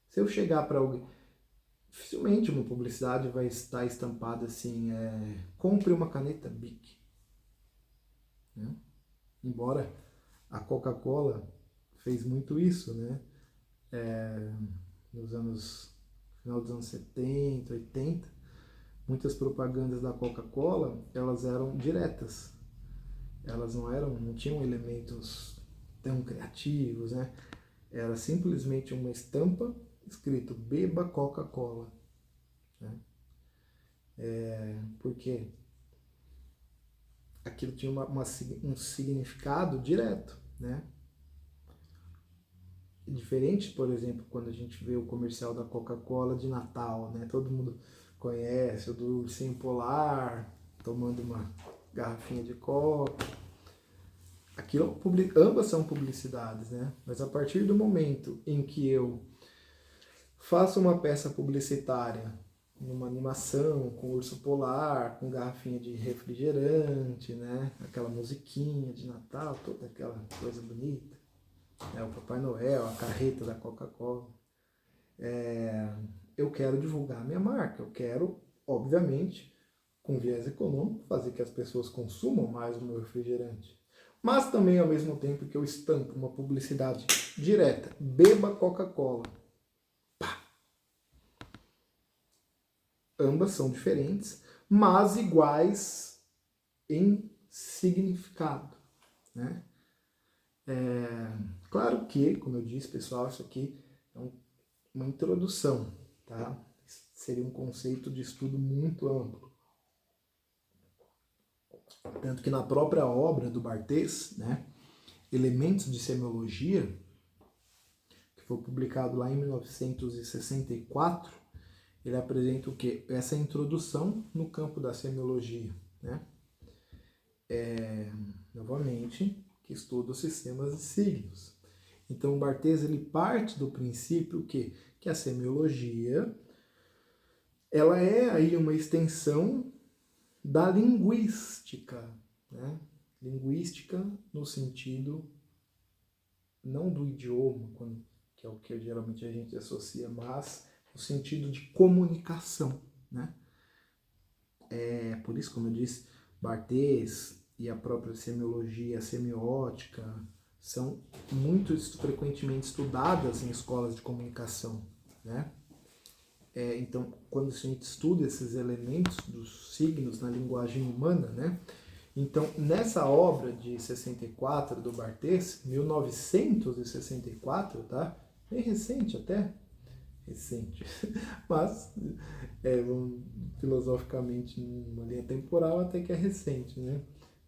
Se eu chegar para alguém, dificilmente uma publicidade vai estar estampada assim, compre uma caneta BIC, né? Embora a Coca-Cola fez muito isso, né? Final dos anos 70, 80, muitas propagandas da Coca-Cola, elas eram diretas. Elas não tinham elementos tão criativos, né? Era simplesmente uma estampa escrito beba Coca-Cola, né? Porque aquilo tinha um significado direto, né? Diferente, por exemplo, quando a gente vê o comercial da Coca-Cola de Natal, né? Todo mundo conhece o do ursinho polar tomando uma garrafinha de coca. Aquilo, ambas são publicidades, né? Mas a partir do momento em que eu faço uma peça publicitária, numa animação, com urso polar, com garrafinha de refrigerante, né? Aquela musiquinha de Natal, toda aquela coisa bonita, né? O Papai Noel, a carreta da Coca-Cola. Eu quero divulgar a minha marca, eu quero, obviamente, com viés econômico, fazer que as pessoas consumam mais o meu refrigerante. Mas também, ao mesmo tempo que eu estampo uma publicidade direta, beba Coca-Cola. Ambas são diferentes, mas iguais em significado, né? Claro que, como eu disse, pessoal, isso aqui é uma introdução, tá? Seria um conceito de estudo muito amplo. Tanto que na própria obra do Barthes, né, Elementos de Semiologia, que foi publicado lá em 1964, ele apresenta o quê? Essa introdução no campo da semiologia, né? Novamente, que estuda os sistemas de signos. Então, o Barthes ele parte do princípio que a semiologia ela é aí uma extensão da linguística, né? Linguística no sentido não do idioma, que é o que geralmente a gente associa, mas no sentido de comunicação, né? Por isso, como eu disse, Barthes e a própria semiologia, a semiótica, são muito frequentemente estudadas em escolas de comunicação, né? Então, quando a gente estuda esses elementos dos signos na linguagem humana, né? Então, nessa obra de 64 do Barthes, 1964, tá? Bem recente até, recente, mas filosoficamente numa linha temporal até que é recente, né?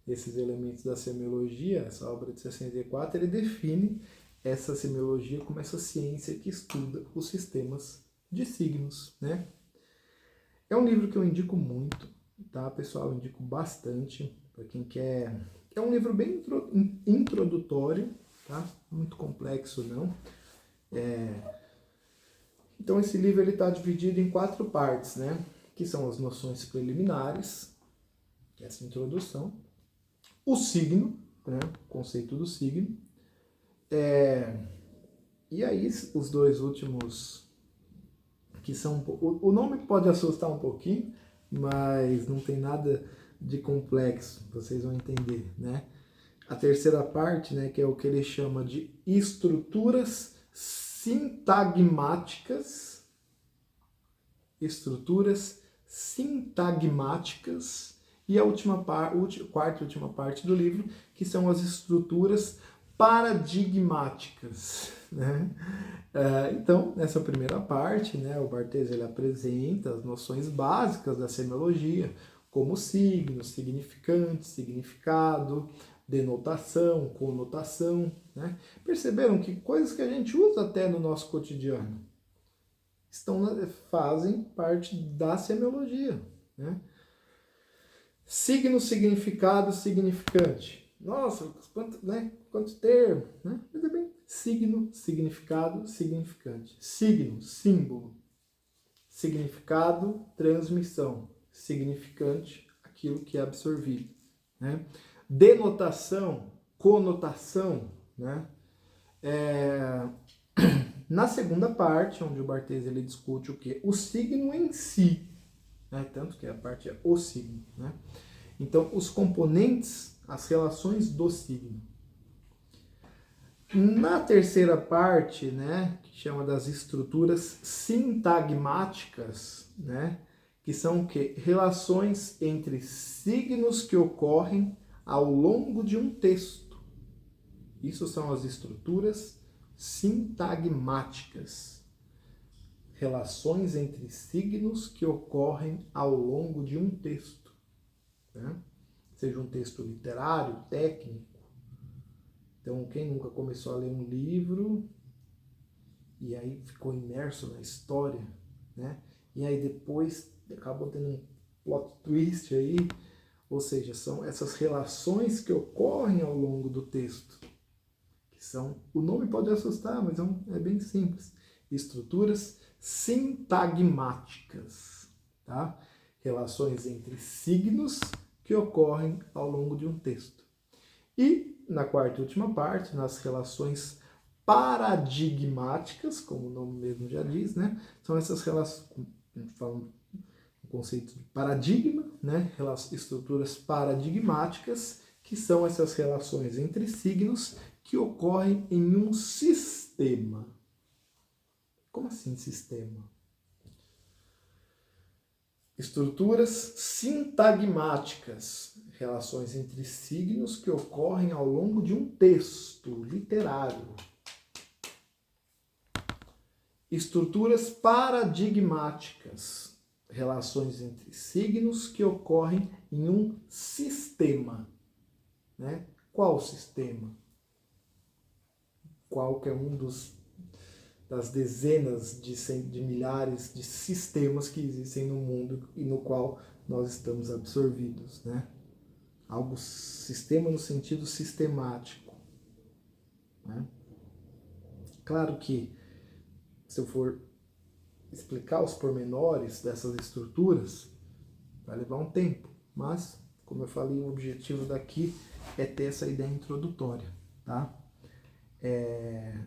Esses elementos da semiologia, essa obra de 64, ele define essa semiologia como essa ciência que estuda os sistemas de signos, né? É um livro que eu indico muito, tá, pessoal? Eu indico bastante. para quem quer. É um livro bem introdutório, tá? Muito complexo não. Então esse livro ele está dividido em 4 partes, né? Que são as noções preliminares, que é essa introdução, o signo, né? O conceito do signo, e aí os 2 últimos, que são... O nome pode assustar um pouquinho, mas não tem nada de complexo, vocês vão entender, né? A terceira parte, né, que é o que ele chama de estruturas sintagmáticas, e a quarta e última parte do livro, que são as estruturas paradigmáticas, né? Então, nessa primeira parte, né, o Barthes ele apresenta as noções básicas da semiologia, como signo, significante, significado, denotação, conotação, né? Perceberam que coisas que a gente usa até no nosso cotidiano fazem parte da semiologia, né? Signo, significado, significante. Nossa, quanto termo, né? Mas é bem signo, significado, significante. Signo, símbolo. Significado, transmissão. Significante, aquilo que é absorvido, né? Denotação, conotação, né? Na segunda parte, onde o Barthes ele discute o quê? O signo em si, né? Tanto que a parte é o signo, né? Então, os componentes, as relações do signo. Na terceira parte, né, que chama das estruturas sintagmáticas, né, que são o quê? Relações entre signos que ocorrem ao longo de um texto. Isso são as estruturas sintagmáticas. Relações entre signos que ocorrem ao longo de um texto, né? Seja um texto literário, técnico. Então, quem nunca começou a ler um livro e aí ficou imerso na história, né? E aí depois acabou tendo um plot twist aí, ou seja, são essas relações que ocorrem ao longo do texto, que são, o nome pode assustar, mas é bem simples, estruturas sintagmáticas, tá? Relações entre signos que ocorrem ao longo de um texto. E na quarta e última parte, nas relações paradigmáticas, como o nome mesmo já diz, né? São essas relações, falando o conceito de paradigma, né? Estruturas paradigmáticas, que são essas relações entre signos que ocorrem em um sistema. Como assim sistema? Estruturas sintagmáticas, relações entre signos que ocorrem ao longo de um texto literário. Estruturas paradigmáticas, relações entre signos que ocorrem em um sistema, né? Qual sistema? Qualquer um das dezenas de milhares de sistemas que existem no mundo e no qual nós estamos absorvidos, né? Sistema no sentido sistemático, né? Claro que, se eu for explicar os pormenores dessas estruturas, vai levar um tempo, mas, como eu falei, o objetivo daqui é ter essa ideia introdutória, tá?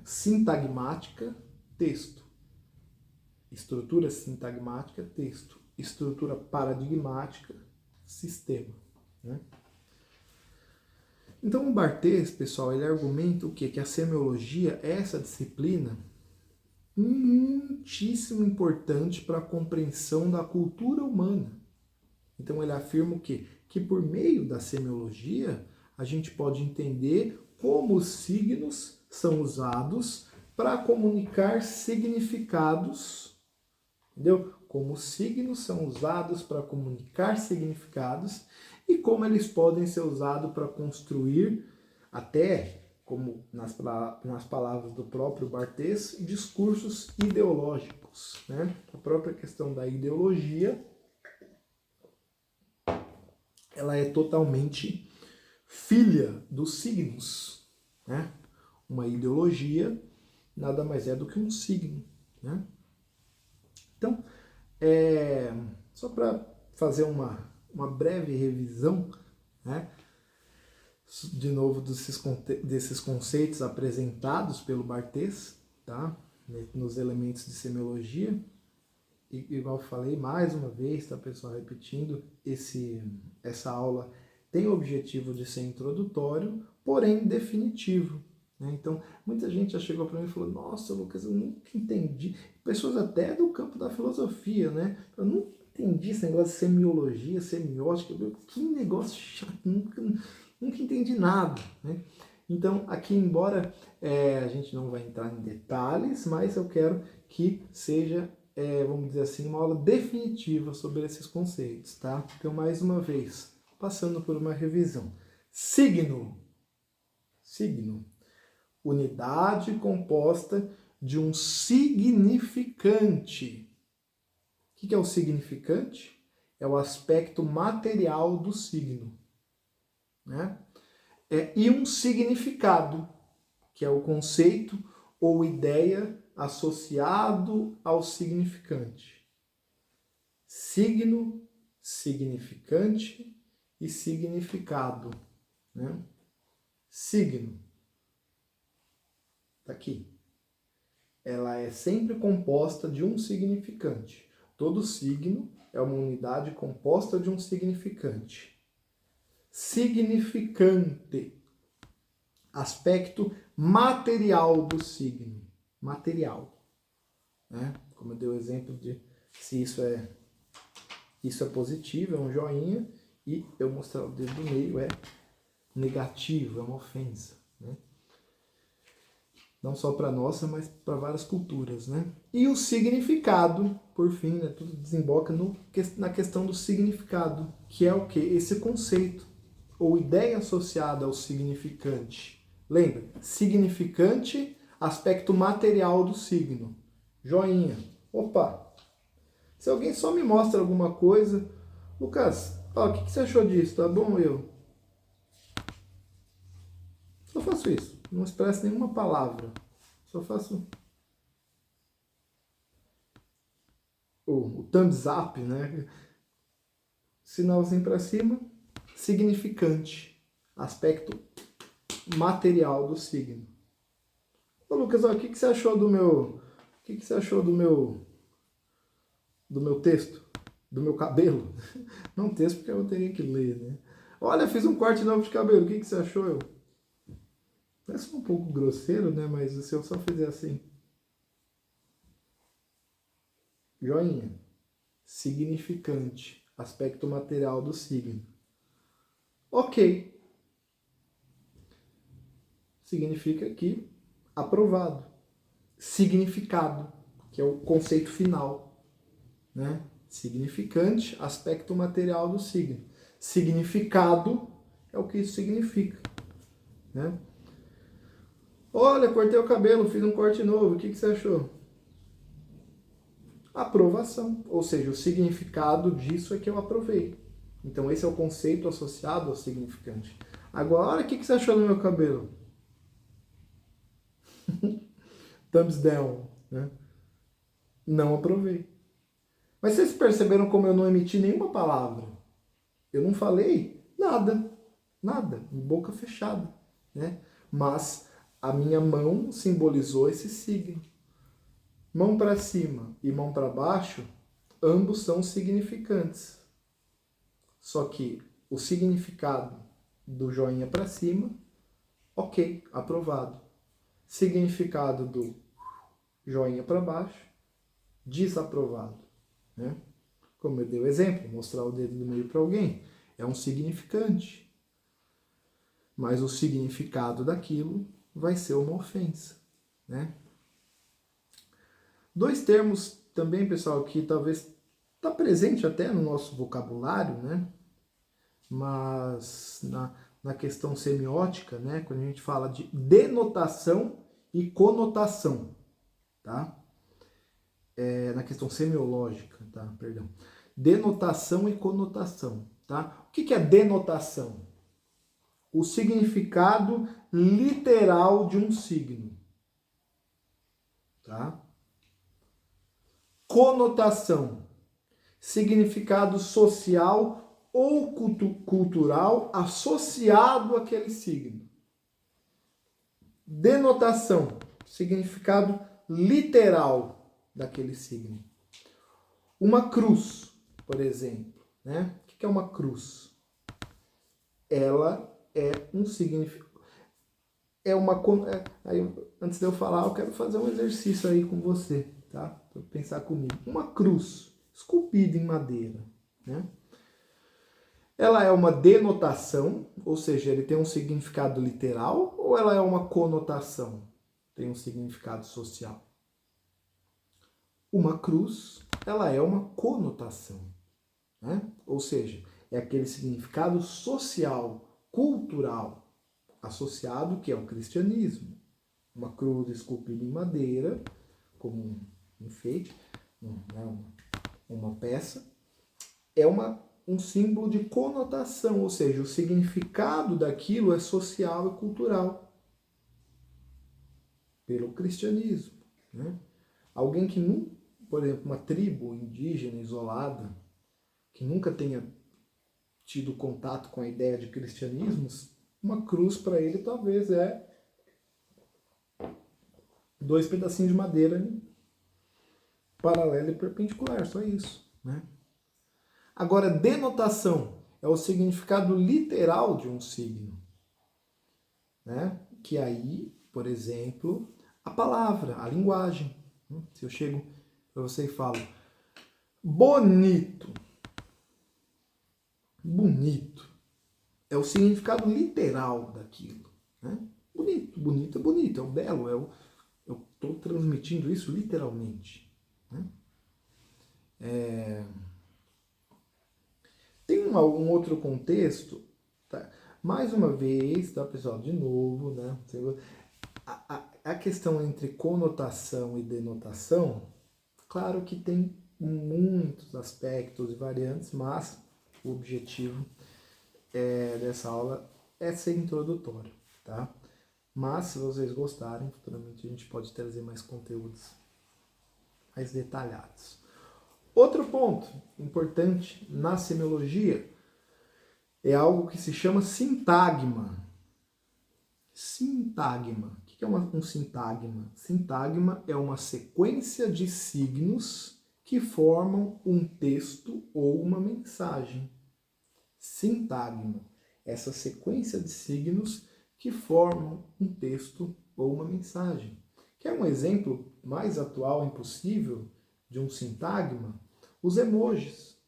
Sintagmática, texto. Estrutura sintagmática, texto. Estrutura paradigmática, sistema, né? Então o Barthes, pessoal, ele argumenta o quê? Que a semiologia é essa disciplina muitíssimo importante para a compreensão da cultura humana. Então ele afirma o quê? Que por meio da semiologia a gente pode entender como os signos são usados para comunicar significados, entendeu? Como os signos são usados para comunicar significados e como eles podem ser usados para construir, até como nas palavras do próprio Barthes, discursos ideológicos, né? A própria questão da ideologia ela é totalmente filha dos signos, né? Uma ideologia nada mais é do que um signo, né? Então, só para fazer uma breve revisão, né? De novo desses conceitos apresentados pelo Barthes, tá? Nos elementos de semiologia. E, igual eu falei, mais uma vez, tá, pessoal, repetindo, essa aula tem o objetivo de ser introdutório, porém definitivo, né? Então, muita gente já chegou para mim e falou: nossa, Lucas, eu nunca entendi. Pessoas até do campo da filosofia, né? Eu nunca entendi esse negócio de semiologia, semiótica. Que negócio chato, nunca entendi nada, né? Então, aqui, embora a gente não vai entrar em detalhes, mas eu quero que seja, vamos dizer assim, uma aula definitiva sobre esses conceitos, tá? Então, mais uma vez, passando por uma revisão. Signo. Signo. Unidade composta de um significante. O que é o significante? É o aspecto material do signo, né? E um significado, que é o conceito ou ideia associado ao significante. Signo, significante e significado, né? Signo, tá aqui. Ela é sempre composta de um significante. Todo signo é uma unidade composta de um significante. Significante, aspecto material do signo. Material, né? Como eu dei o exemplo de se isso é positivo, é um joinha, e eu mostrar o dedo do meio é negativo, é uma ofensa, né? Não só para nossa, mas para várias culturas, né? E o significado, por fim, né? Tudo desemboca na questão do significado, que é o quê? Esse conceito ou ideia associada ao significante. Lembra? Significante, aspecto material do signo. Joinha. Opa! Se alguém só me mostra alguma coisa, Lucas, o que você achou disso? Tá bom, eu? Só faço isso. Não expresso nenhuma palavra. Só faço o thumbs up, né? Sinalzinho para cima. Significante. Aspecto material do signo. Ô, Lucas, o que você achou do meu... O que você achou do meu texto? Do meu cabelo? Não texto, porque eu teria que ler, né? Olha, fiz um corte novo de cabelo. O que você achou? Eu? Parece um pouco grosseiro, né? Mas se eu só fizer assim... Joinha. Significante. Aspecto material do signo. Ok. Significa que aprovado. Significado, que é o conceito final, né? Significante, aspecto material do signo. Significado é o que isso significa, né? Olha, cortei o cabelo, fiz um corte novo, o que você achou? Aprovação, ou seja, o significado disso é que eu aprovei. Então esse é o conceito associado ao significante. Agora, o que você achou do meu cabelo? Thumbs down, né? Não aprovei. Mas vocês perceberam como eu não emiti nenhuma palavra? Eu não falei nada, nada, boca fechada, né? Mas a minha mão simbolizou esse signo. Mão para cima e mão para baixo, ambos são significantes. Só que o significado do joinha para cima, ok, aprovado. Significado do joinha para baixo, desaprovado, né? Como eu dei o exemplo, mostrar o dedo do meio para alguém, é um significante. Mas o significado daquilo vai ser uma ofensa, né? Dois termos também, pessoal, que talvez está presente até no nosso vocabulário, né? Mas na questão semiótica, né? Quando a gente fala de denotação e conotação, tá? Na questão semiológica, tá? Perdão. Denotação e conotação. tá? O que é denotação? O significado literal de um signo, tá? Conotação, significado social ou cultural associado àquele signo. Denotação, significado literal daquele signo. Uma cruz, por exemplo, né? O que é uma cruz? Ela é um significado. Antes de eu falar, eu quero fazer um exercício aí com você, tá? Para pensar comigo. Uma cruz esculpida em madeira, né? Ela é uma denotação, ou seja, ele tem um significado literal, ou ela é uma conotação, tem um significado social? Uma cruz, ela é uma conotação, né? Ou seja, é aquele significado social, cultural, associado que é o cristianismo. Uma cruz esculpida em madeira, como um enfeite, uma peça, é um símbolo de conotação, ou seja, o significado daquilo é social e cultural, pelo cristianismo, né? Alguém que nunca, por exemplo, uma tribo indígena isolada, que nunca tenha tido contato com a ideia de cristianismo, uma cruz para ele talvez é 2 pedacinhos de madeira paralelo e perpendicular, só isso, né? Agora, denotação é o significado literal de um signo, né? Que aí, por exemplo, a palavra, a linguagem. Se eu chego para você e falo bonito, bonito, é o significado literal daquilo, né? Bonito, bonito é bonito, é o belo, eu estou transmitindo isso literalmente, né? Tem um outro contexto, tá? Mais uma vez, tá, pessoal? De novo, né? A questão entre conotação e denotação, claro que tem muitos aspectos e variantes, mas o objetivo dessa aula é ser introdutório, tá? Mas, se vocês gostarem, futuramente a gente pode trazer mais conteúdos mais detalhados. Outro ponto importante na semiologia é algo que se chama sintagma. Sintagma. O que é um sintagma? Sintagma é uma sequência de signos que formam um texto ou uma mensagem. Sintagma. Essa sequência de signos que formam um texto ou uma mensagem. Quer um exemplo mais atual e impossível de um sintagma? Os emojis,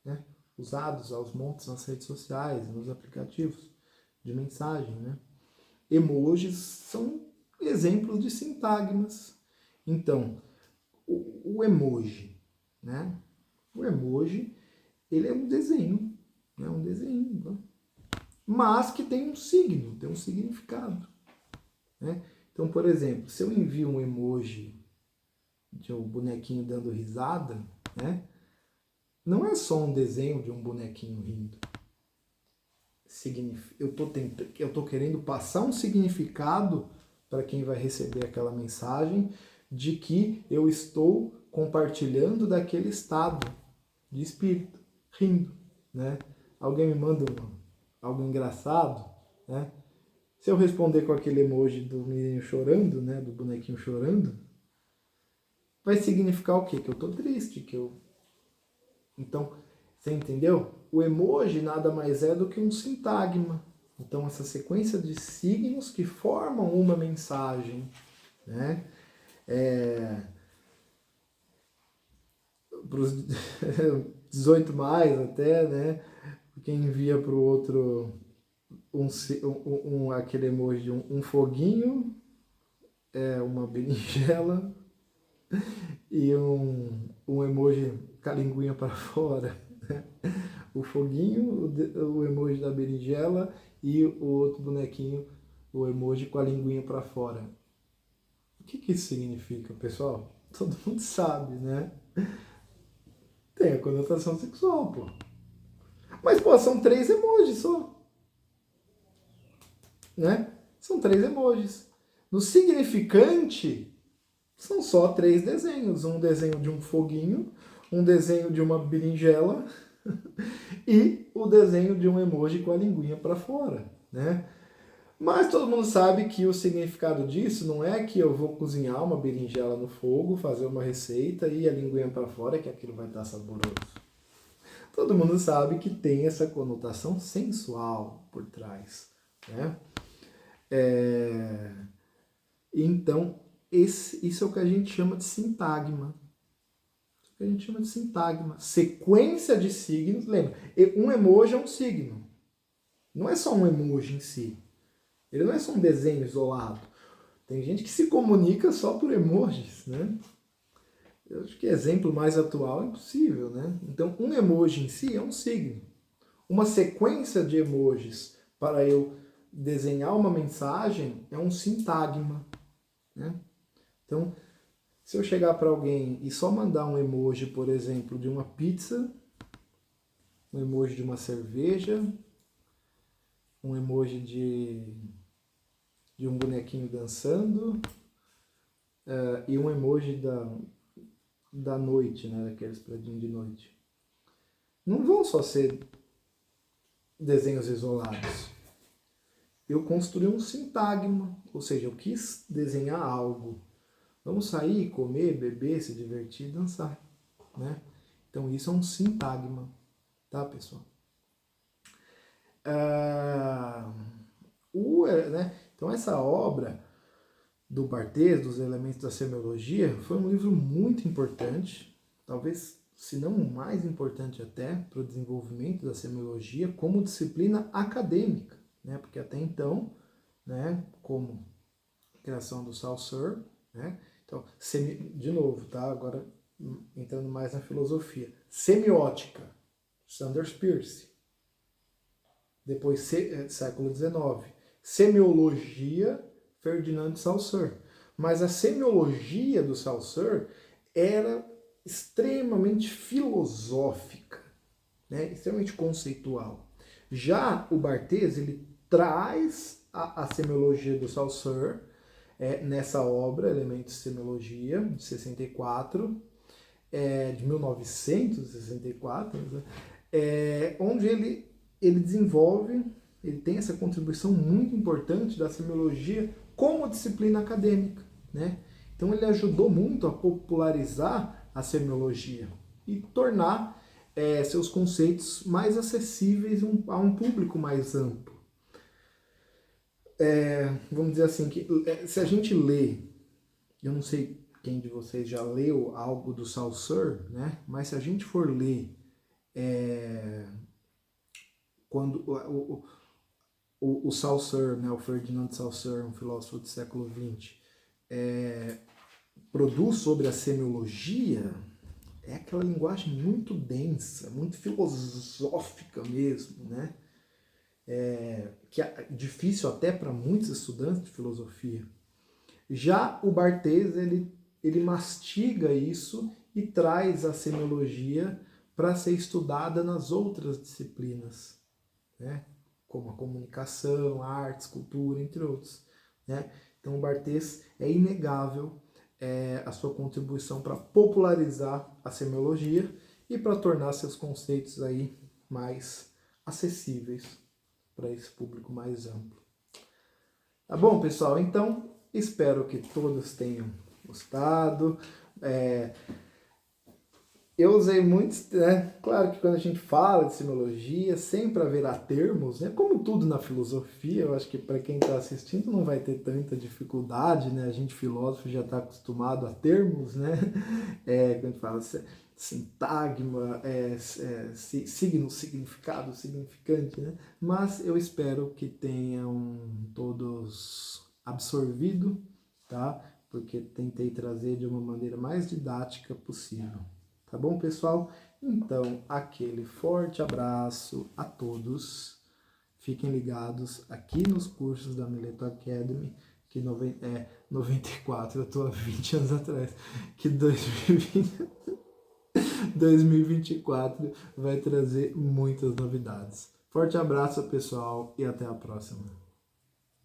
né? Usados aos montes nas redes sociais, nos aplicativos de mensagem, né? Emojis são exemplos de sintagmas. Então, o emoji, né? O emoji, ele é um desenho, né? Um desenho, né? Mas que tem um signo, tem um significado, né? Então, por exemplo, se eu envio um emoji de um bonequinho dando risada, né? Não é só um desenho de um bonequinho rindo. Eu tô querendo passar um significado para quem vai receber aquela mensagem de que eu estou compartilhando daquele estado de espírito, rindo, né? Alguém me manda algo engraçado, né? Se eu responder com aquele emoji do menino chorando, né, do bonequinho chorando, vai significar o quê? Que eu tô triste, Então, você entendeu? O emoji nada mais é do que um sintagma. Então, essa sequência de signos que formam uma mensagem, né? Para os 18 mais até, né? Quem envia para o outro aquele emoji de um foguinho, uma berinjela e um emoji com a linguinha para fora. O foguinho, o emoji da berinjela e o outro bonequinho, o emoji com a linguinha para fora. O que isso significa, pessoal? Todo mundo sabe, né? Tem a conotação sexual, pô. Mas, pô, são 3 emojis só. Né? São 3 emojis. No significante, são só 3 desenhos. Um desenho de um foguinho, um desenho de uma berinjela e o desenho de um emoji com a linguinha para fora, né? Mas todo mundo sabe que o significado disso não é que eu vou cozinhar uma berinjela no fogo, fazer uma receita e a linguinha para fora, que aquilo vai estar saboroso. Todo mundo sabe que tem essa conotação sensual por trás, né? Então, isso é o que a gente chama de sintagma. Isso é o que a gente chama de sintagma. Sequência de signos. Lembra, um emoji é um signo. Não é só um emoji em si. Ele não é só um desenho isolado. Tem gente que se comunica só por emojis, né? Eu acho que exemplo mais atual é impossível, né? Então, um emoji em si é um signo. Uma sequência de emojis para eu desenhar uma mensagem é um sintagma, né? Então, se eu chegar para alguém e só mandar um emoji, por exemplo, de uma pizza, um emoji de uma cerveja, um emoji de um bonequinho dançando e um emoji da noite, né? Daqueles predinhos de noite. Não vão só ser desenhos isolados. Eu construí um sintagma, ou seja, eu quis desenhar algo. Vamos sair, comer, beber, se divertir, dançar, né? Então isso é um sintagma, tá, pessoal? Né? Então essa obra do Barthes, dos elementos da semiologia, foi um livro muito importante, talvez, se não o mais importante até, para o desenvolvimento da semiologia como disciplina acadêmica, né? Porque até então, né, como criação do Saussure, né? Então, de novo, tá? Agora entrando mais na filosofia. Semiótica, Sanders Peirce. Depois, século XIX. Semiologia, Ferdinand de Saussure. Mas a semiologia do Saussure era extremamente filosófica, né? Extremamente conceitual. Já o Barthes, ele traz a semiologia do Saussure nessa obra, Elementos de Semiologia, de 64, de 1964, né? Onde ele desenvolve, ele tem essa contribuição muito importante da semiologia como disciplina acadêmica, né? Então ele ajudou muito a popularizar a semiologia e tornar seus conceitos mais acessíveis a um público mais amplo. Vamos dizer assim, que se a gente lê, eu não sei quem de vocês já leu algo do Saussure, né? Mas se a gente for ler quando o Saussure, né, o Ferdinand de Saussure, um filósofo do século XX, produz sobre a semiologia, é aquela linguagem muito densa, muito filosófica mesmo, né? Que é difícil até para muitos estudantes de filosofia. Já o Barthes, ele mastiga isso e traz a semiologia para ser estudada nas outras disciplinas, né? Como a comunicação, artes, cultura, entre outros, né? Então o Barthes é inegável a sua contribuição para popularizar a semiologia e para tornar seus conceitos aí mais acessíveis para esse público mais amplo. Tá bom, pessoal? Então, espero que todos tenham gostado. Eu usei muitos, né? Claro que quando a gente fala de semiologia, sempre haverá termos, né? Como tudo na filosofia, eu acho que para quem está assistindo não vai ter tanta dificuldade, né? A gente filósofo já está acostumado a termos, né? Quando a gente fala sintagma, signo, significado, significante, né? Mas eu espero que tenham todos absorvido, tá? Porque tentei trazer de uma maneira mais didática possível. Tá bom, pessoal? Então, aquele forte abraço a todos. Fiquem ligados aqui nos cursos da Mileto Academy, que 94, eu tô há 20 anos atrás, que 2020... 2024 vai trazer muitas novidades. Forte abraço, pessoal, e até a próxima.